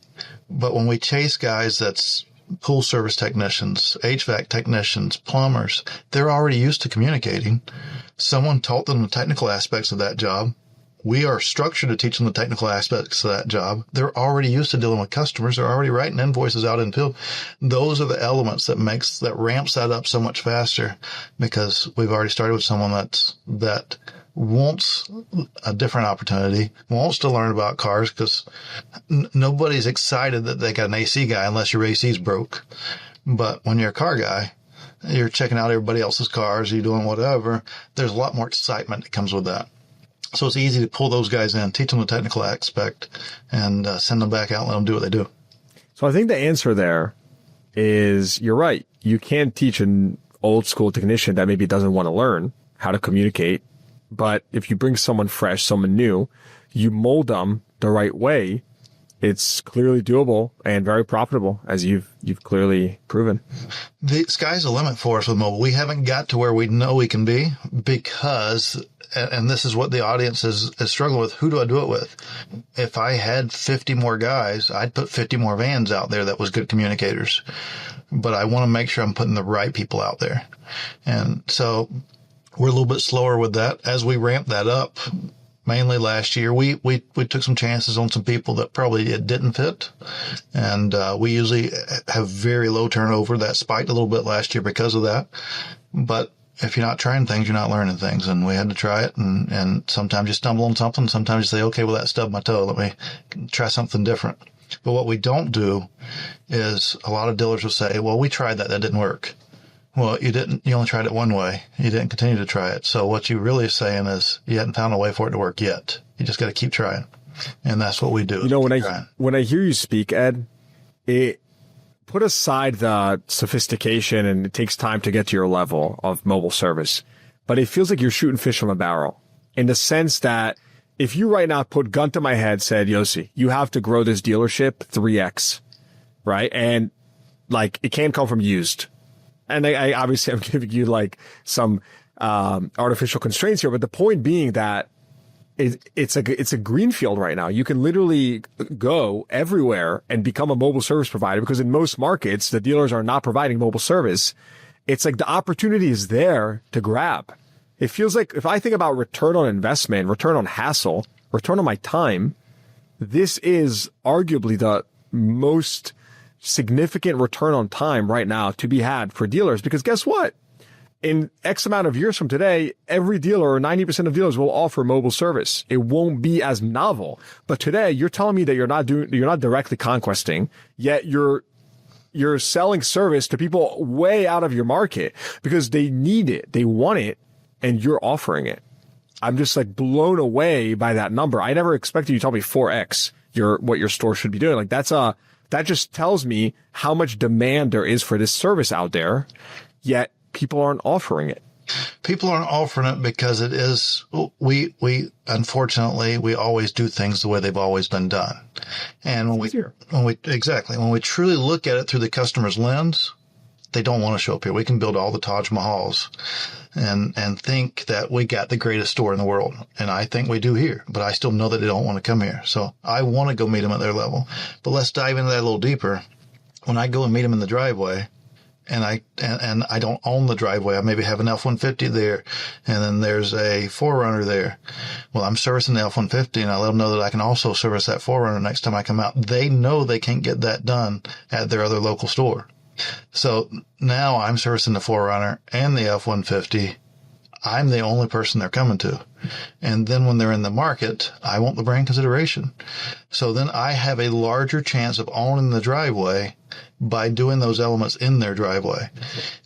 But when we chase guys that's pool service technicians, HVAC technicians, plumbers, they're already used to communicating. Someone taught them the technical aspects of that job. We are structured to teach them the technical aspects of that job. They're already used to dealing with customers. They're already writing invoices out in field. Those are the elements that ramps that up so much faster, because we've already started with someone that wants a different opportunity, wants to learn about cars, because nobody's excited that they got an AC guy unless your AC's broke. But when you're a car guy, you're checking out everybody else's cars, you're doing whatever, there's a lot more excitement that comes with that. So it's easy to pull those guys in, teach them the technical aspect, and send them back out and let them do what they do. So I think the answer there is you're right. You can't teach an old school technician that maybe doesn't want to learn how to communicate. But if you bring someone fresh, someone new, you mold them the right way, it's clearly doable and very profitable, as you've clearly proven. The sky's the limit for us with mobile. We haven't got to where we know we can be because, and this is what the audience is struggling with, who do I do it with? If I had 50 more guys, I'd put 50 more vans out there that was good communicators. But I want to make sure I'm putting the right people out there. And so We're a little bit slower with that. As we ramp that up, mainly last year, we took some chances on some people that probably it didn't fit. And we usually have very low turnover. That spiked a little bit last year because of that. But if you're not trying things, you're not learning things. And we had to try it. And sometimes you stumble on something. Sometimes you say, okay, well, that stubbed my toe. Let me try something different. But what we don't do is a lot of dealers will say, well, we tried that. That didn't work. Well, you didn't. You only tried it one way. You didn't continue to try it. So what you really are saying is you hadn't found a way for it to work yet. You just got to keep trying. And that's what we do. You know, when I hear you speak, Ed, put aside the sophistication and it takes time to get to your level of mobile service, but it feels like you're shooting fish from a barrel in the sense that if you right now put gun to my head, said, Yossi, you have to grow this dealership 3x, right? And like, it can't come from used. And I obviously I'm giving you like some artificial constraints here, but the point being that it's a greenfield right now. You can literally go everywhere and become a mobile service provider because in most markets, the dealers are not providing mobile service. It's like the opportunity is there to grab. It feels like if I think about return on investment, return on hassle, return on my time, this is arguably the most significant return on time right now to be had for dealers, because guess what? In X amount of years from today, every dealer or 90% of dealers will offer mobile service. It won't be as novel. But today you're telling me that you're not directly conquesting, yet you're selling service to people way out of your market because they need it. They want it and you're offering it. I'm just like blown away by that number. I never expected you to tell me 4X what your store should be doing. Like that just tells me how much demand there is for this service out there, yet people aren't offering it. People aren't offering it because it is, we unfortunately, we always do things the way they've always been done. And when we truly look at it through the customer's lens, they don't want to show up here. We can build all the Taj Mahals and think that we got the greatest store in the world. And I think we do here, but I still know that they don't want to come here. So I want to go meet them at their level. But let's dive into that a little deeper. When I go and meet them in the driveway, and I don't own the driveway, I maybe have an F-150 there, and then there's a 4Runner there. Well, I'm servicing the F-150, and I let them know that I can also service that 4Runner next time I come out. They know they can't get that done at their other local store. So now I'm servicing the 4Runner and the F-150. I'm the only person they're coming to. And then when they're in the market, I want the brand consideration. So then I have a larger chance of owning the driveway by doing those elements in their driveway.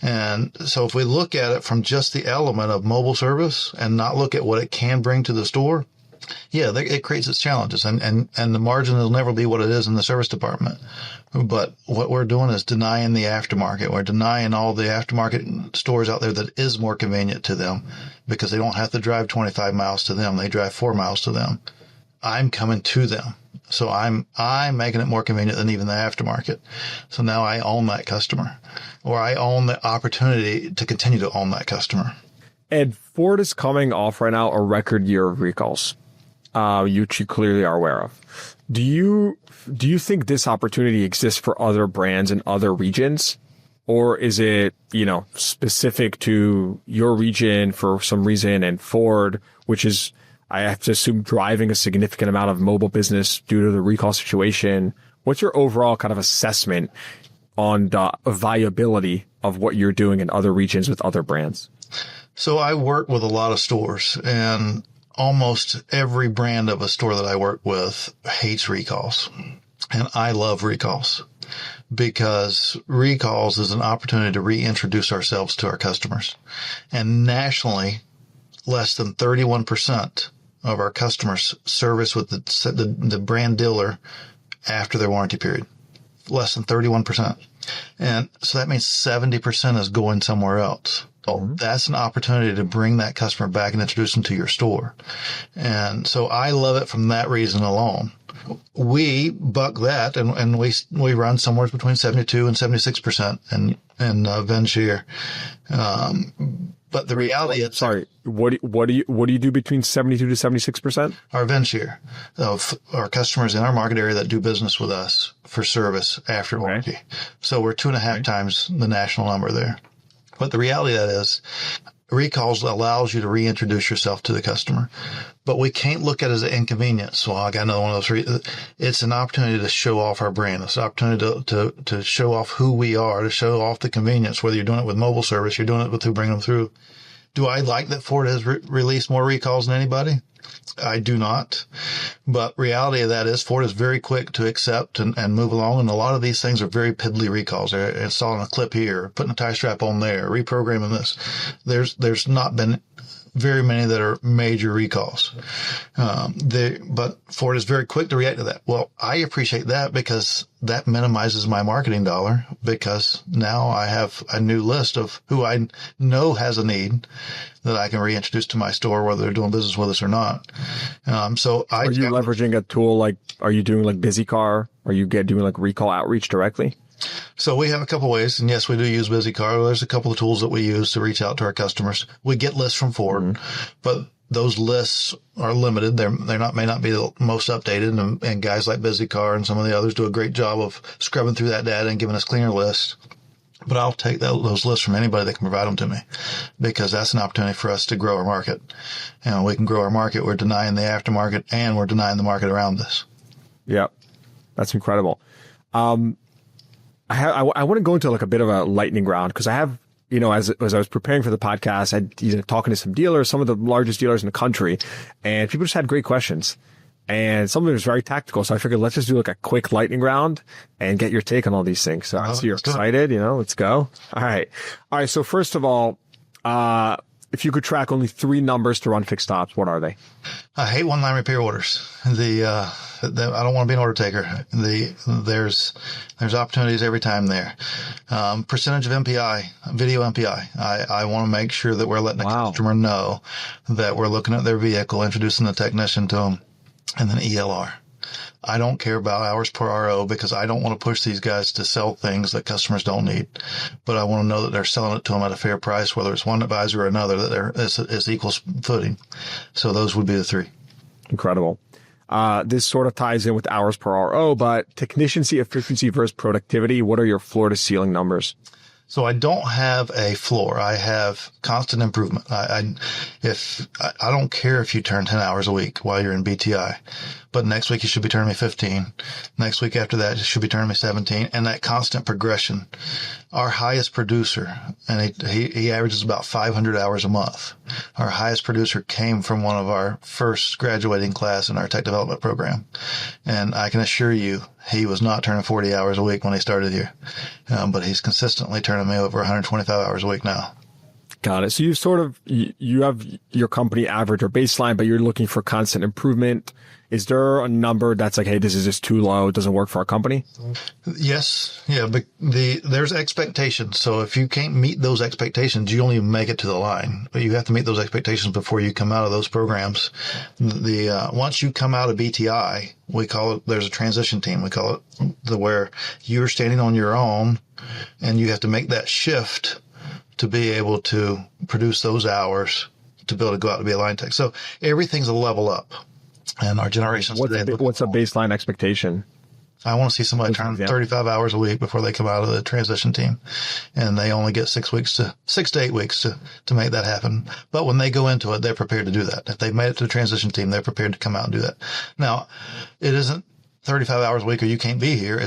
And so if we look at it from just the element of mobile service and not look at what it can bring to the store, yeah, it creates its challenges, and the margin will never be what it is in the service department. But what we're doing is denying the aftermarket. We're denying all the aftermarket stores out there that is more convenient to them because they don't have to drive 25 miles to them. They drive 4 miles to them. I'm coming to them. So I'm making it more convenient than even the aftermarket. So now I own that customer, or I own the opportunity to continue to own that customer. Ed, Ford is coming off right now a record year of recalls. You clearly are aware of. Do you think this opportunity exists for other brands in other regions? Or is it, specific to your region for some reason and Ford, which is, I have to assume, driving a significant amount of mobile business due to the recall situation? What's your overall kind of assessment on the viability of what you're doing in other regions with other brands? So I work with a lot of stores, and almost every brand of a store that I work with hates recalls. And I love recalls because recalls is an opportunity to reintroduce ourselves to our customers. And nationally, less than 31% of our customers service with the brand dealer after their warranty period. Less than 31%. And so that means 70% is going somewhere else. So that's an opportunity to bring that customer back and introduce them to your store. And so I love it from that reason alone. We buck that and we run somewhere between 72 and 76% in Venture. But the reality is, sorry, what do you do between 72 to 76%? Our Venture of our customers in our market area that do business with us for service after warranty. So we're 2.5 times the national number there. But the reality of that is, recalls allows you to reintroduce yourself to the customer, but we can't look at it as an inconvenience. Well, I got another one of those. It's an opportunity to show off our brand. It's an opportunity to show off who we are, to show off the convenience, whether you're doing it with mobile service, you're doing it with who bring them through. Do I like that Ford has released more recalls than anybody? I do not. But reality of that is Ford is very quick to accept and move along. And a lot of these things are very piddly recalls. They're installing a clip here, putting a tie strap on there, reprogramming this. There's not been very many that are major recalls. But Ford is very quick to react to that. Well, I appreciate that because that minimizes my marketing dollar, because now I have a new list of who I know has a need that I can reintroduce to my store, whether they're doing business with us or not. Are you leveraging a tool like, are you doing like BusyCar? Are you doing like recall outreach directly? So we have a couple ways, and yes, we do use BusyCar. There's a couple of tools that we use to reach out to our customers. We get lists from Ford, but those lists are limited. They may not be the most updated, and guys like BusyCar and some of the others do a great job of scrubbing through that data and giving us cleaner lists. But I'll take those lists from anybody that can provide them to me, because that's an opportunity for us to grow our market. And we can grow our market. We're denying the aftermarket, and we're denying the market around us. Yeah, that's incredible. I want to go into like a bit of a lightning round, because I have, as I was preparing for the podcast, I talking to some dealers, some of the largest dealers in the country, and people just had great questions. And some of it was very tactical. So I figured let's just do like a quick lightning round and get your take on all these things. So I see you're excited, let's go. All right. So first of all, if you could track only 3 numbers to run fixed stops, what are they? I hate one-line repair orders. I don't want to be an order taker. There's opportunities every time there. Percentage of MPI, video MPI. I want to make sure that we're letting the customer know that we're looking at their vehicle, introducing the technician to them. And then ELR. I don't care about hours per RO, because I don't want to push these guys to sell things that customers don't need. But I want to know that they're selling it to them at a fair price, whether it's one advisor or another, that it's equal footing. So those would be the 3. Incredible. This sort of ties in with hours per RO, but technician efficiency versus productivity. What are your floor to ceiling numbers? So I don't have a floor. I have constant improvement. I don't care if you turn 10 hours a week while you're in BTI, but next week you should be turning me 15. Next week after that, you should be turning me 17. And that constant progression. Our highest producer, and he averages about 500 hours a month. Our highest producer came from one of our first graduating class in our tech development program. And I can assure you, he was not turning 40 hours a week when he started here. But he's consistently turning me over 125 hours a week now. Got it. So you have your company average or baseline, but you're looking for constant improvement. Is there a number that's like, hey, this is just too low, it doesn't work for our company? Yes. Yeah. But there's expectations. So if you can't meet those expectations, you only make it to the line. But you have to meet those expectations before you come out of those programs. Once you come out of BTI, we call it, there's a transition team. We call it where you're standing on your own, and you have to make that shift to be able to produce those hours to be able to go out to be a line tech. So everything's a level up. And our generations today. What's a baseline expectation? I want to see somebody turn 35 hours a week before they come out of the transition team. And they only get 6 to 8 weeks to make that happen. But when they go into it, they're prepared to do that. If they've made it to the transition team, they're prepared to come out and do that. Now, it isn't 35 hours a week or you can't be here.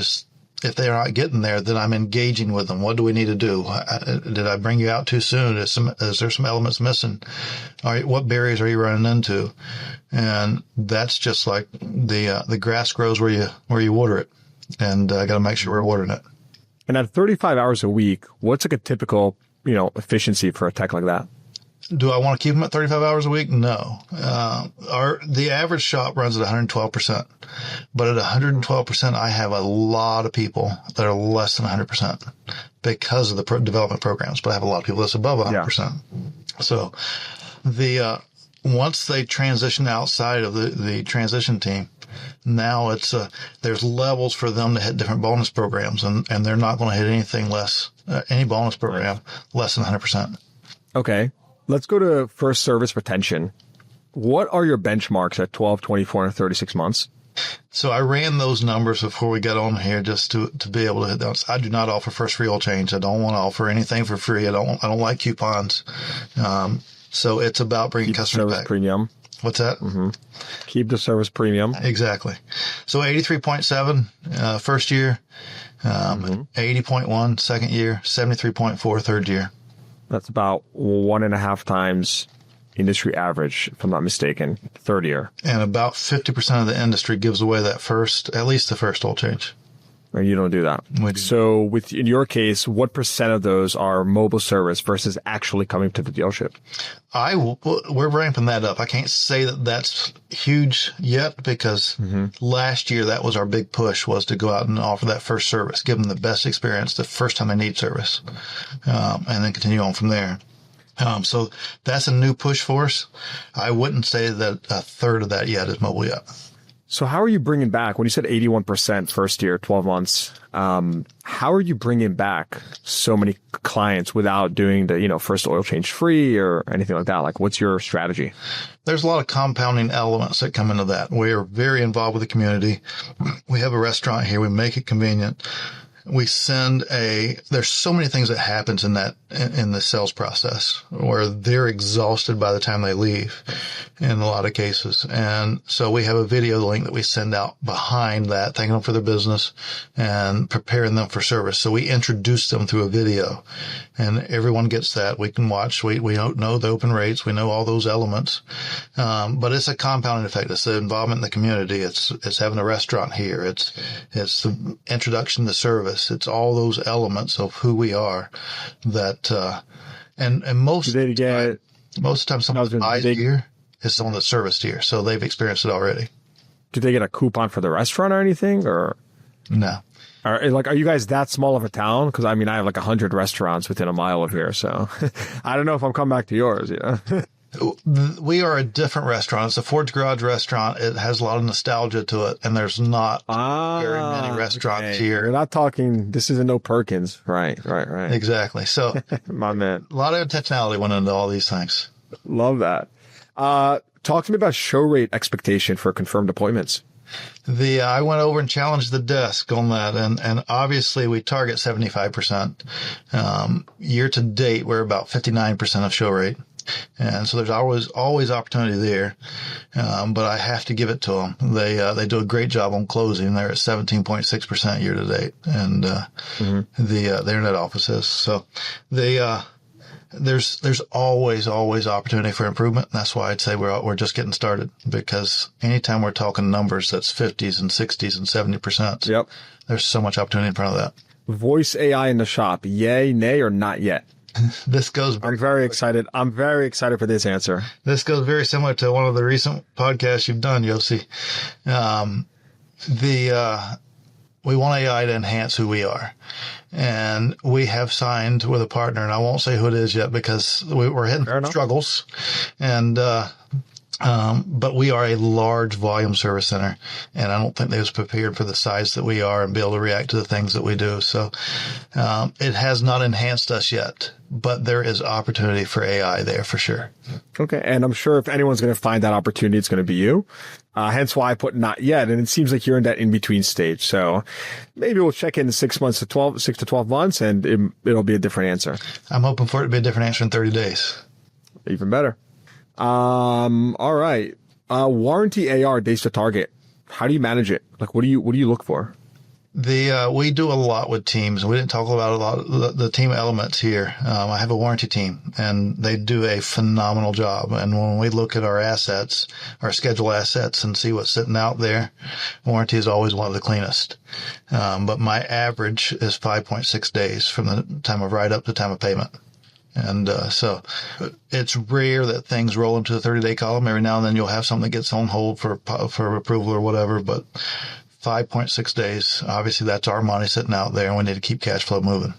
If they are not getting there, then I'm engaging with them. What do we need to do? Did I bring you out too soon? Is there some elements missing? All right, what barriers are you running into? And that's just like the grass grows where you water it. And I got to make sure we're watering it. And at 35 hours a week, what's like a typical, efficiency for a tech like that? Do I want to keep them at 35 hours a week? No. The average shop runs at 112%, but at 112%, I have a lot of people that are less than 100% because of the development programs, but I have a lot of people that's above 100%. Yeah. So once they transition outside of the transition team, now there's levels for them to hit different bonus programs, and they're not going to hit anything less, any bonus program less than 100%. Okay. Let's go to first service retention. What are your benchmarks at 12, 24, and 36 months? So I ran those numbers before we got on here just to be able to hit those. I do not offer first free oil change. I don't want to offer anything for free. I don't like coupons. So it's about bringing customers back. Premium. What's that? Mm-hmm. Keep the service premium. Exactly. So 83.7 first year, 80.1 second year, 73.4 third year. That's about 1.5 times industry average, if I'm not mistaken, third year. And about 50% of the industry gives away that at least the first oil change. And you don't do that. So in your case, what percent of those are mobile service versus actually coming to the dealership? We're ramping that up. I can't say that that's huge yet because last year that was our big push, was to go out and offer that first service, give them the best experience the first time they need service, and then continue on from there. So that's a new push for us. I wouldn't say that a third of that yet is mobile yet. So how are you bringing back, when you said 81% first year, 12 months, how are you bringing back so many clients without doing the, first oil change free or anything like that? Like, what's your strategy? There's a lot of compounding elements that come into that. We are very involved with the community. We have a restaurant here. We make it convenient. We there's so many things that happens in the sales process where they're exhausted by the time they leave in a lot of cases. And so we have a video link that we send out behind that, thanking them for their business and preparing them for service. So we introduce them through a video and everyone gets that. We can watch. We don't know the open rates. We know all those elements. But it's a compounding effect. It's the involvement in the community. It's having a restaurant here. It's the introduction to service. It's all those elements of who we are that, and most of the time someone buys here is someone that's serviced here. So they've experienced it already. Do they get a coupon for the restaurant or anything, or? No. Are you guys that small of a town? Because I have like 100 restaurants within a mile of here. So I don't know if I'm coming back to yours, We are a different restaurant. It's a Ford's Garage restaurant. It has a lot of nostalgia to it, and there's not very many restaurants here. We're not talking, this isn't no Perkins. Right. Exactly. So, my man. A lot of intentionality went into all these things. Love that. Talk to me about show rate expectation for confirmed appointments. I went over and challenged the desk on that, and obviously we target 75%. Year to date, we're about 59% of show rate. And so there's always opportunity there. But I have to give it to them. They do a great job on closing. They're at 17.6% year to date. And, the internet office is. So there's always opportunity for improvement. That's why I'd say we're just getting started, because anytime we're talking numbers that's 50s and 60s and 70%, yep, there's so much opportunity in front of that. Voice AI in the shop, yay, nay, or not yet? I'm very excited. I'm very excited for this answer. This goes very similar to one of the recent podcasts you've done, Yossi. We want AI to enhance who we are. And we have signed with a partner, and I won't say who it is yet because we're hitting struggles. And, but we are a large volume service center, and I don't think they was prepared for the size that we are and be able to react to the things that we do. So, it has not enhanced us yet, but there is opportunity for AI there for sure. Okay. And I'm sure if anyone's going to find that opportunity, it's going to be you. Hence why I put not yet. And it seems like you're in that in-between stage. So maybe we'll check in 6 to 12 months, and it'll be a different answer. I'm hoping for it to be a different answer in 30 days. Even better. All right. Warranty AR days to target. How do you manage it? Like, what do you look for? We do a lot with teams. We didn't talk about a lot of the team elements here. I have a warranty team, and they do a phenomenal job. And when we look at our assets, our schedule assets, and see what's sitting out there, warranty is always one of the cleanest. But my average is 5.6 days from the time of write up to time of payment. And so it's rare that things roll into the 30-day column. Every now and then you'll have something that gets on hold for approval or whatever, but 5.6 days, obviously that's our money sitting out there, and we need to keep cash flow moving.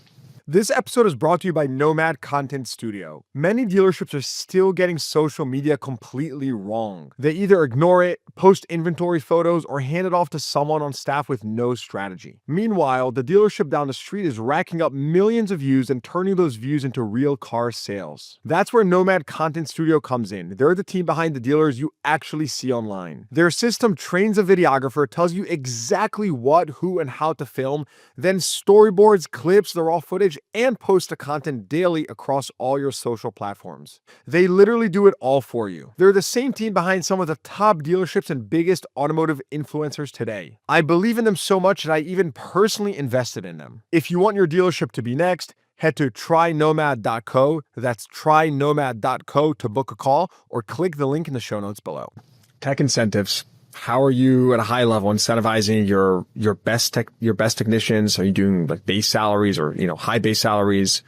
This episode is brought to you by Nomad Content Studio. Many dealerships are still getting social media completely wrong. They either ignore it, post inventory photos, or hand it off to someone on staff with no strategy. Meanwhile, the dealership down the street is racking up millions of views and turning those views into real car sales. That's where Nomad Content Studio comes in. They're the team behind the dealers you actually see online. Their system trains a videographer, tells you exactly what, who, and how to film, then storyboards, clips, the raw footage, and post the content daily across all your social platforms. They literally do it all for you. They're the same team behind some of the top dealerships and biggest automotive influencers today. I believe in them so much that I even personally invested in them. If you want your dealership to be next, head to trynomad.co. That's trynomad.co to book a call, or click the link in the show notes below. Tech incentives. How are you at a high level incentivizing your best technicians? Are you doing like base salaries or, high base salaries?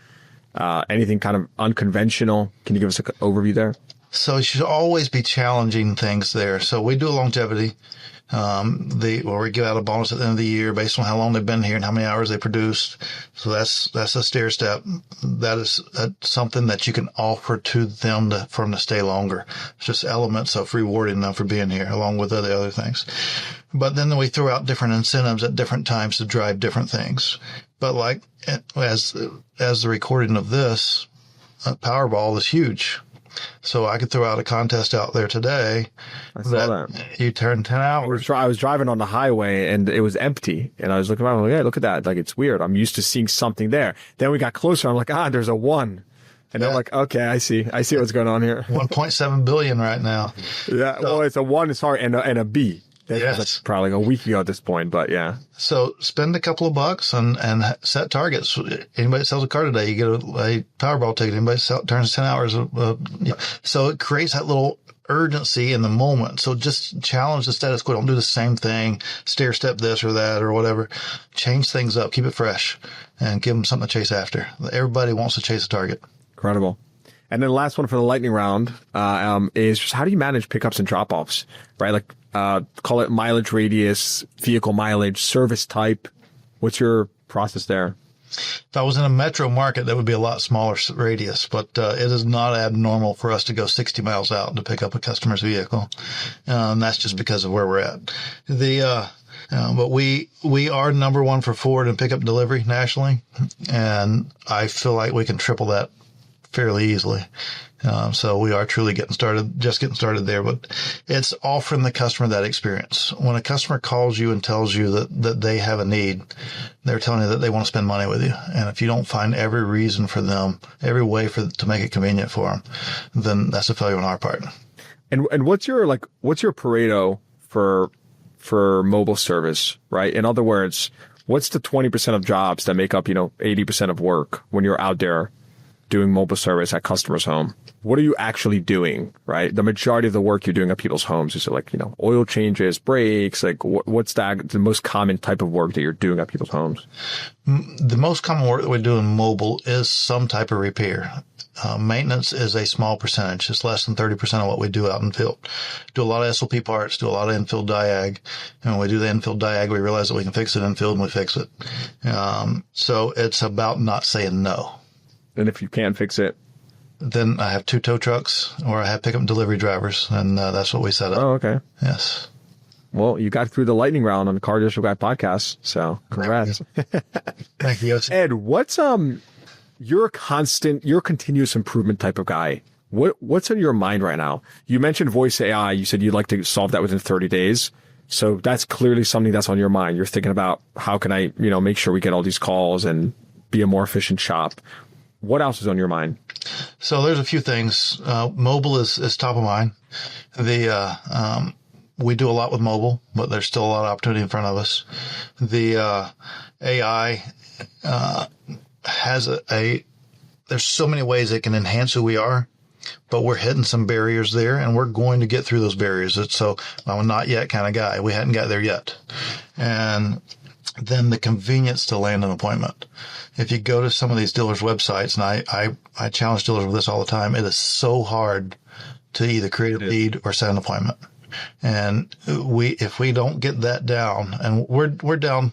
Anything kind of unconventional? Can you give us an overview there? So you should always be challenging things there. So we do a longevity, where we give out a bonus at the end of the year based on how long they've been here and how many hours they produced. So that's a stair step. That is something that you can offer to them for them to stay longer. It's just elements of rewarding them for being here along with the other things. But then we throw out different incentives at different times to drive different things. But like as the recording of this, Powerball is huge. So I could throw out a contest out there today. I saw that. You turn 10 hours. I was driving on the highway and it was empty. And I was looking around, I'm like, hey, look at that. Like, it's weird. I'm used to seeing something there. Then we got closer. I'm like, there's a 1. And they're like, okay, I see what's going on here. 1.7 billion right now. Yeah. So, well, it's a 1, sorry, and a B. That's probably like a week ago at this point, but yeah. So spend a couple of bucks and set targets. Anybody that sells a car today, you get a Powerball ticket. Anybody turns 10 hours. So it creates that little urgency in the moment. So just challenge the status quo. Don't do the same thing, stair step this or that or whatever. Change things up. Keep it fresh and give them something to chase after. Everybody wants to chase a target. Incredible. And then the last one for the lightning round is just how do you manage pickups and drop-offs, right? Like call it mileage radius, vehicle mileage, service type. What's your process there? If I was in a metro market, that would be a lot smaller radius, but it is not abnormal for us to go 60 miles out to pick up a customer's vehicle. And that's just because of where we're at. But we are number 1 for Ford in pickup delivery nationally, and I feel like we can triple that fairly easily. So we are truly getting started there, but it's offering the customer that experience. When a customer calls you and tells you that they have a need, they're telling you that they want to spend money with you. And if you don't find every reason for them, every way to make it convenient for them, then that's a failure on our part. And what's your Pareto for mobile service, right? In other words, what's the 20% of jobs that make up, 80% of work when you're out there doing mobile service at customers' home? What are you actually doing, right? The majority of the work you're doing at people's homes is like, oil changes, brakes, like what's the most common type of work that you're doing at people's homes? The most common work that we do in mobile is some type of repair. Maintenance is a small percentage. It's less than 30% of what we do out in field. Do a lot of SLP parts, do a lot of infield diag. And when we do the infield diag, we realize that we can fix it in field and we fix it. So it's about not saying no. And if you can't fix it, then I have 2 tow trucks or I have pickup and delivery drivers, and that's what we set up. Oh, okay. Yes. Well, you got through the lightning round on the Car Digital Guy podcast, so congrats. Thank you. Ed, what's you're a continuous improvement type of guy. What's in your mind right now? You mentioned voice AI. You said you'd like to solve that within 30 days. So that's clearly something that's on your mind. You're thinking about how can I, make sure we get all these calls and be a more efficient shop. What else is on your mind? So there's a few things. Mobile is top of mind. We do a lot with mobile, but there's still a lot of opportunity in front of us. The AI has there's so many ways it can enhance who we are, but we're hitting some barriers there, and we're going to get through those barriers. So I'm a not yet kind of guy. We hadn't got there yet. And then the convenience to land an appointment. If you go to some of these dealers' websites, and I challenge dealers with this all the time, it is so hard to either create a lead or set an appointment. And if we don't get that down, and we're down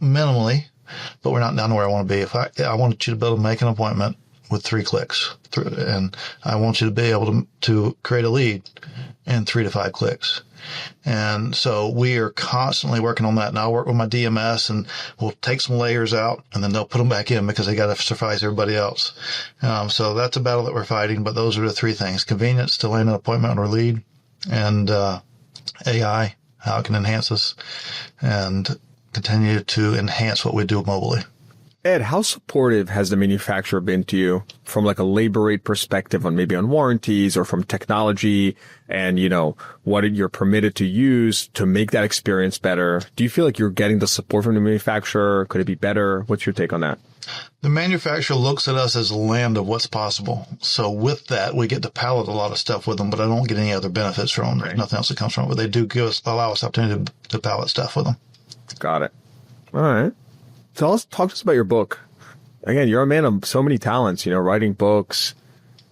minimally, but we're not down to where I want to be. If I wanted you to be able to make an appointment with 3 clicks, and I want you to be able to create a lead in 3 to 5 clicks. And so we are constantly working on that. And I'll work with my DMS, and we'll take some layers out, and then they'll put them back in because they got to suffice everybody else. So that's a battle that we're fighting. But those are the 3 things: convenience to land an appointment or lead, and AI, how it can enhance us, and continue to enhance what we do mobily. Ed, how supportive has the manufacturer been to you from like a labor rate perspective on maybe on warranties or from technology and, what you're permitted to use to make that experience better? Do you feel like you're getting the support from the manufacturer? Could it be better? What's your take on that? The manufacturer looks at us as a land of what's possible. So with that, we get to pallet a lot of stuff with them, but I don't get any other benefits from them. There's nothing else that comes from it, but they do allow us opportunity to pallet stuff with them. Got it. All right. So talk to us about your book. Again, you're a man of so many talents, writing books.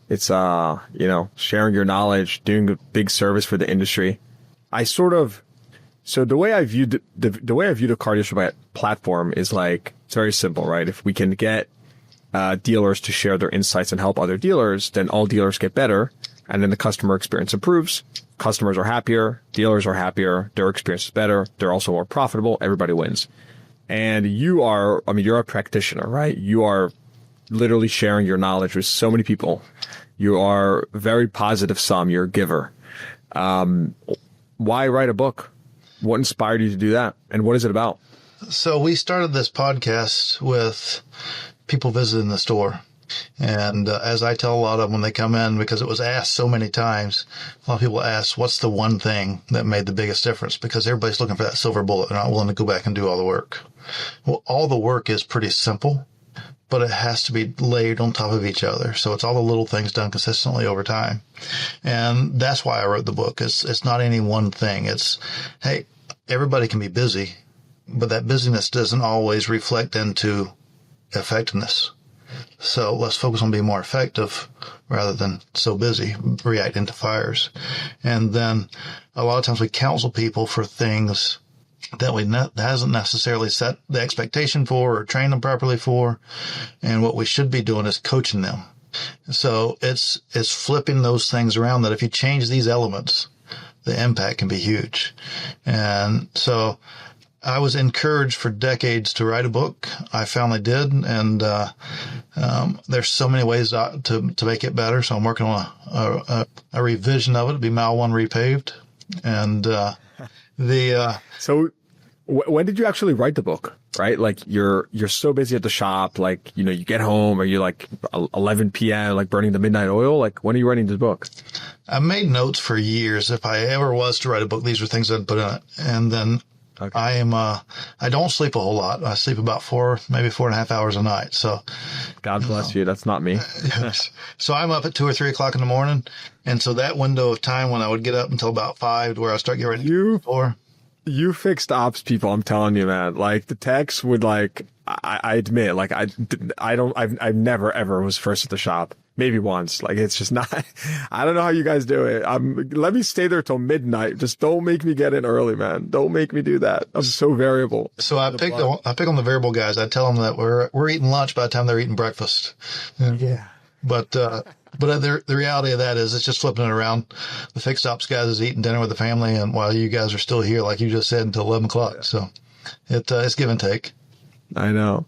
It's, sharing your knowledge, doing a big service for the industry. So the way I view the car dealership platform is like, it's very simple, right? If we can get, dealers to share their insights and help other dealers, then all dealers get better. And then the customer experience improves. Customers are happier. Dealers are happier. Their experience is better. They're also more profitable. Everybody wins. And you're a practitioner, right? You are literally sharing your knowledge with so many people. You are very positive sum. You're a giver. Why write a book? What inspired you to do that? And what is it about? So we started this podcast with people visiting the store. And as I tell a lot of them when they come in, because it was asked so many times, a lot of people ask, what's the one thing that made the biggest difference? Because everybody's looking for that silver bullet. They're not willing to go back and do all the work. Well, all the work is pretty simple, but it has to be layered on top of each other. So it's all the little things done consistently over time. And that's why I wrote the book. It's not any one thing. It's, hey, everybody can be busy, but that busyness doesn't always reflect into effectiveness. So let's focus on being more effective rather than so busy, reacting to fires. And then a lot of times we counsel people for things that hasn't necessarily set the expectation for or trained them properly for. And what we should be doing is coaching them. So it's flipping those things around that if you change these elements, the impact can be huge. And so I was encouraged for decades to write a book. I finally did. And there's so many ways to make it better. So I'm working on a revision of it. It'll be Mile 1 repaved. And So when did you actually write the book? Right? Like you're so busy at the shop, like, you get home, or you're like 11 p.m., like burning the midnight oil. Like, when are you writing this book? I made notes for years. If I ever was to write a book, these were things I'd put in it. And then okay. I don't sleep a whole lot. I sleep about 4, maybe 4.5 hours a night. So God bless you. That's not me. Yes. So I'm up at 2 or 3 o'clock in the morning. And so that window of time when I would get up until about 5 to where I start getting ready for. You fixed ops people, I'm telling you, man. Like the techs would I admit, like I've never ever was first at the shop. Maybe once. Like it's just not, I don't know how you guys do it. Let me stay there till midnight. Just don't make me get in early, man. Don't make me do that. I'm so variable. So I pick on the variable guys. I tell them that we're eating lunch by the time they're eating breakfast. Yeah. But the reality of that is it's just flipping it around. The fixed ops guys is eating dinner with the family, and while you guys are still here, like you just said, until 11 o'clock. Yeah. So it's give and take. I know.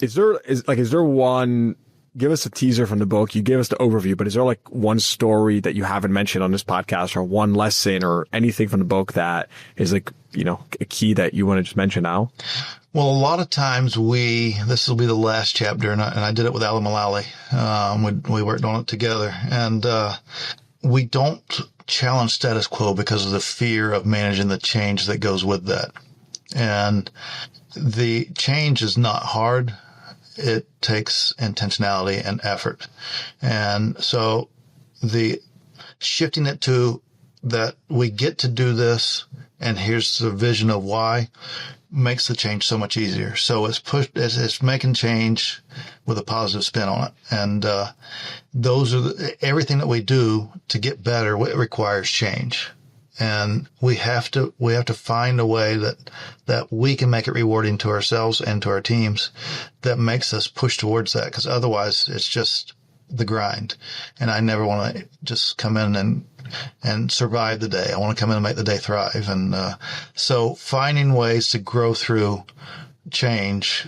Is there one, give us a teaser from the book. You gave us the overview, but is there like one story that you haven't mentioned on this podcast, or one lesson or anything from the book that is like, a key that you want to just mention now? Well, a lot of times this will be the last chapter, and I did it with Alan Mullally. We worked on it together, and we don't challenge status quo because of the fear of managing the change that goes with that. And the change is not hard. It takes intentionality and effort. And so the shifting it to that we get to do this, and here's the vision of why, makes the change so much easier. So it's making change with a positive spin on it. And those are everything that we do to get better, it requires change. And we have to find a way that we can make it rewarding to ourselves and to our teams that makes us push towards that. Cause otherwise it's just the grind. And I never want to just come in and survive the day. I want to come in and make the day thrive. And, so finding ways to grow through change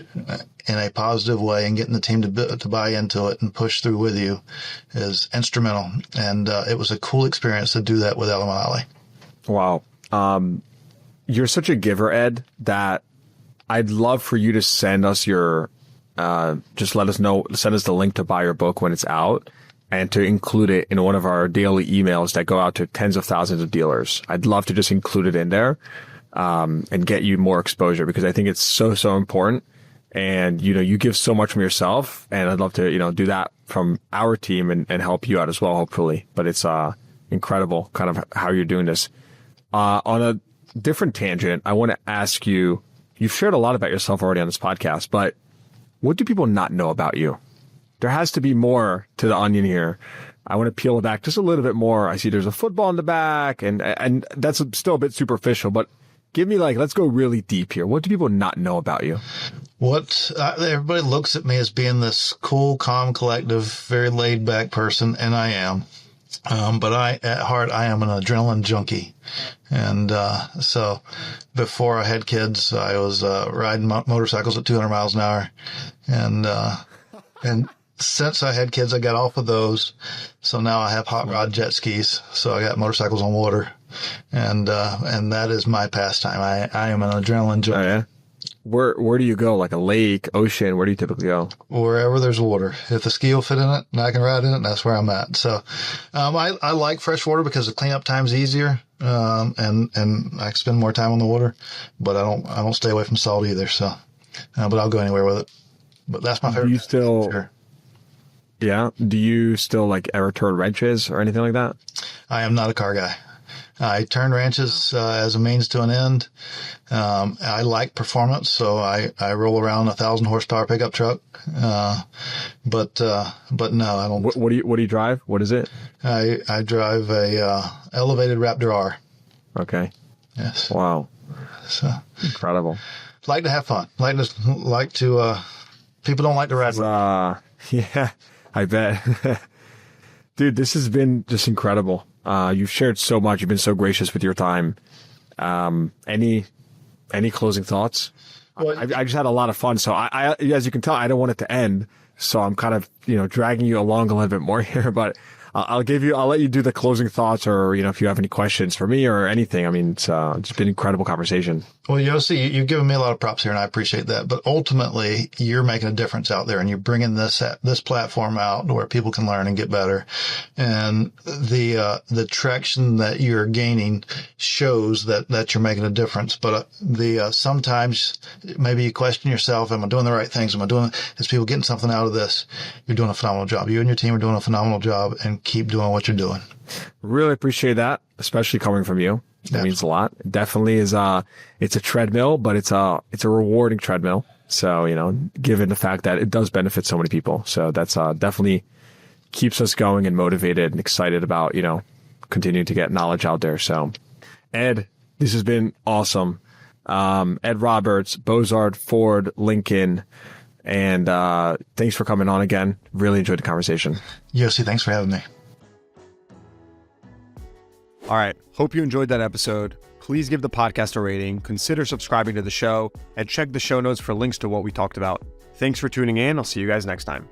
in a positive way and getting the team to buy into it and push through with you is instrumental. And, it was a cool experience to do that with Element. Wow. You're such a giver, Ed, that I'd love for you to send us your, just let us know, send us the link to buy your book when it's out and to include it in one of our daily emails that go out to tens of thousands of dealers. I'd love to just include it in there, and get you more exposure because I think it's so, so important. And, you give so much from yourself and I'd love to, do that from our team and help you out as well, hopefully. But it's, incredible kind of how you're doing this. On a different tangent, I want to ask you, you've shared a lot about yourself already on this podcast, but what do people not know about you? There has to be more to the onion here. I want to peel it back just a little bit more. I see there's a football in the back and that's still a bit superficial, but give me let's go really deep here. What do people not know about you? Everybody looks at me as being this cool, calm, collective, very laid back person, and I am. But at heart, I am an adrenaline junkie. And, so before I had kids, I was, riding motorcycles at 200 miles an hour. And since I had kids, I got off of those. So now I have hot rod jet skis. So I got motorcycles on water. And that is my pastime. I am an adrenaline junkie. Oh, yeah? Where do you go? Like a lake, ocean? Where do you typically go? Wherever there's water. If the ski will fit in it and I can ride in it, that's where I'm at. So, I like fresh water because the cleanup time's easier. And I can spend more time on the water, but I don't stay away from salt either. So, but I'll go anywhere with it. But that's my favorite. Do you still, sure. Yeah. Do you still ever turn wrenches or anything like that? I am not a car guy. I turn wrenches as a means to an end. I like performance, so I roll around 1,000 horsepower pickup truck. But no, I don't. What do you drive? What is it? I drive a elevated Raptor R. Okay. Yes. Wow. So incredible. Like to have fun. Like to. People don't like to ride. Yeah, I bet. Dude, this has been just incredible. You've shared so much. You've been so gracious with your time. Any closing thoughts? Well, I just had a lot of fun. So I, as you can tell, I don't want it to end. So I'm kind of, dragging you along a little bit more here, but I'll let you do the closing thoughts or, if you have any questions for me or anything. I mean, it's been an incredible conversation. Well, Yossi, you've given me a lot of props here and I appreciate that. But ultimately you're making a difference out there and you're bringing this platform out where people can learn and get better. And the traction that you're gaining shows that you're making a difference. But sometimes maybe you question yourself, am I doing the right things? Is people getting something out of this? You're doing a phenomenal job. You and your team are doing a phenomenal job and keep doing what you're doing. Really appreciate that, especially coming from you. That means a lot. It definitely is it's a treadmill, but it's a rewarding treadmill. So, given the fact that it does benefit so many people. So that's definitely keeps us going and motivated and excited about, continuing to get knowledge out there. So Ed, this has been awesome. Ed Roberts, Bozard Ford Lincoln, and thanks for coming on again. Really enjoyed the conversation. Yossi, thanks for having me. All right. Hope you enjoyed that episode. Please give the podcast a rating, consider subscribing to the show, and check the show notes for links to what we talked about. Thanks for tuning in. I'll see you guys next time.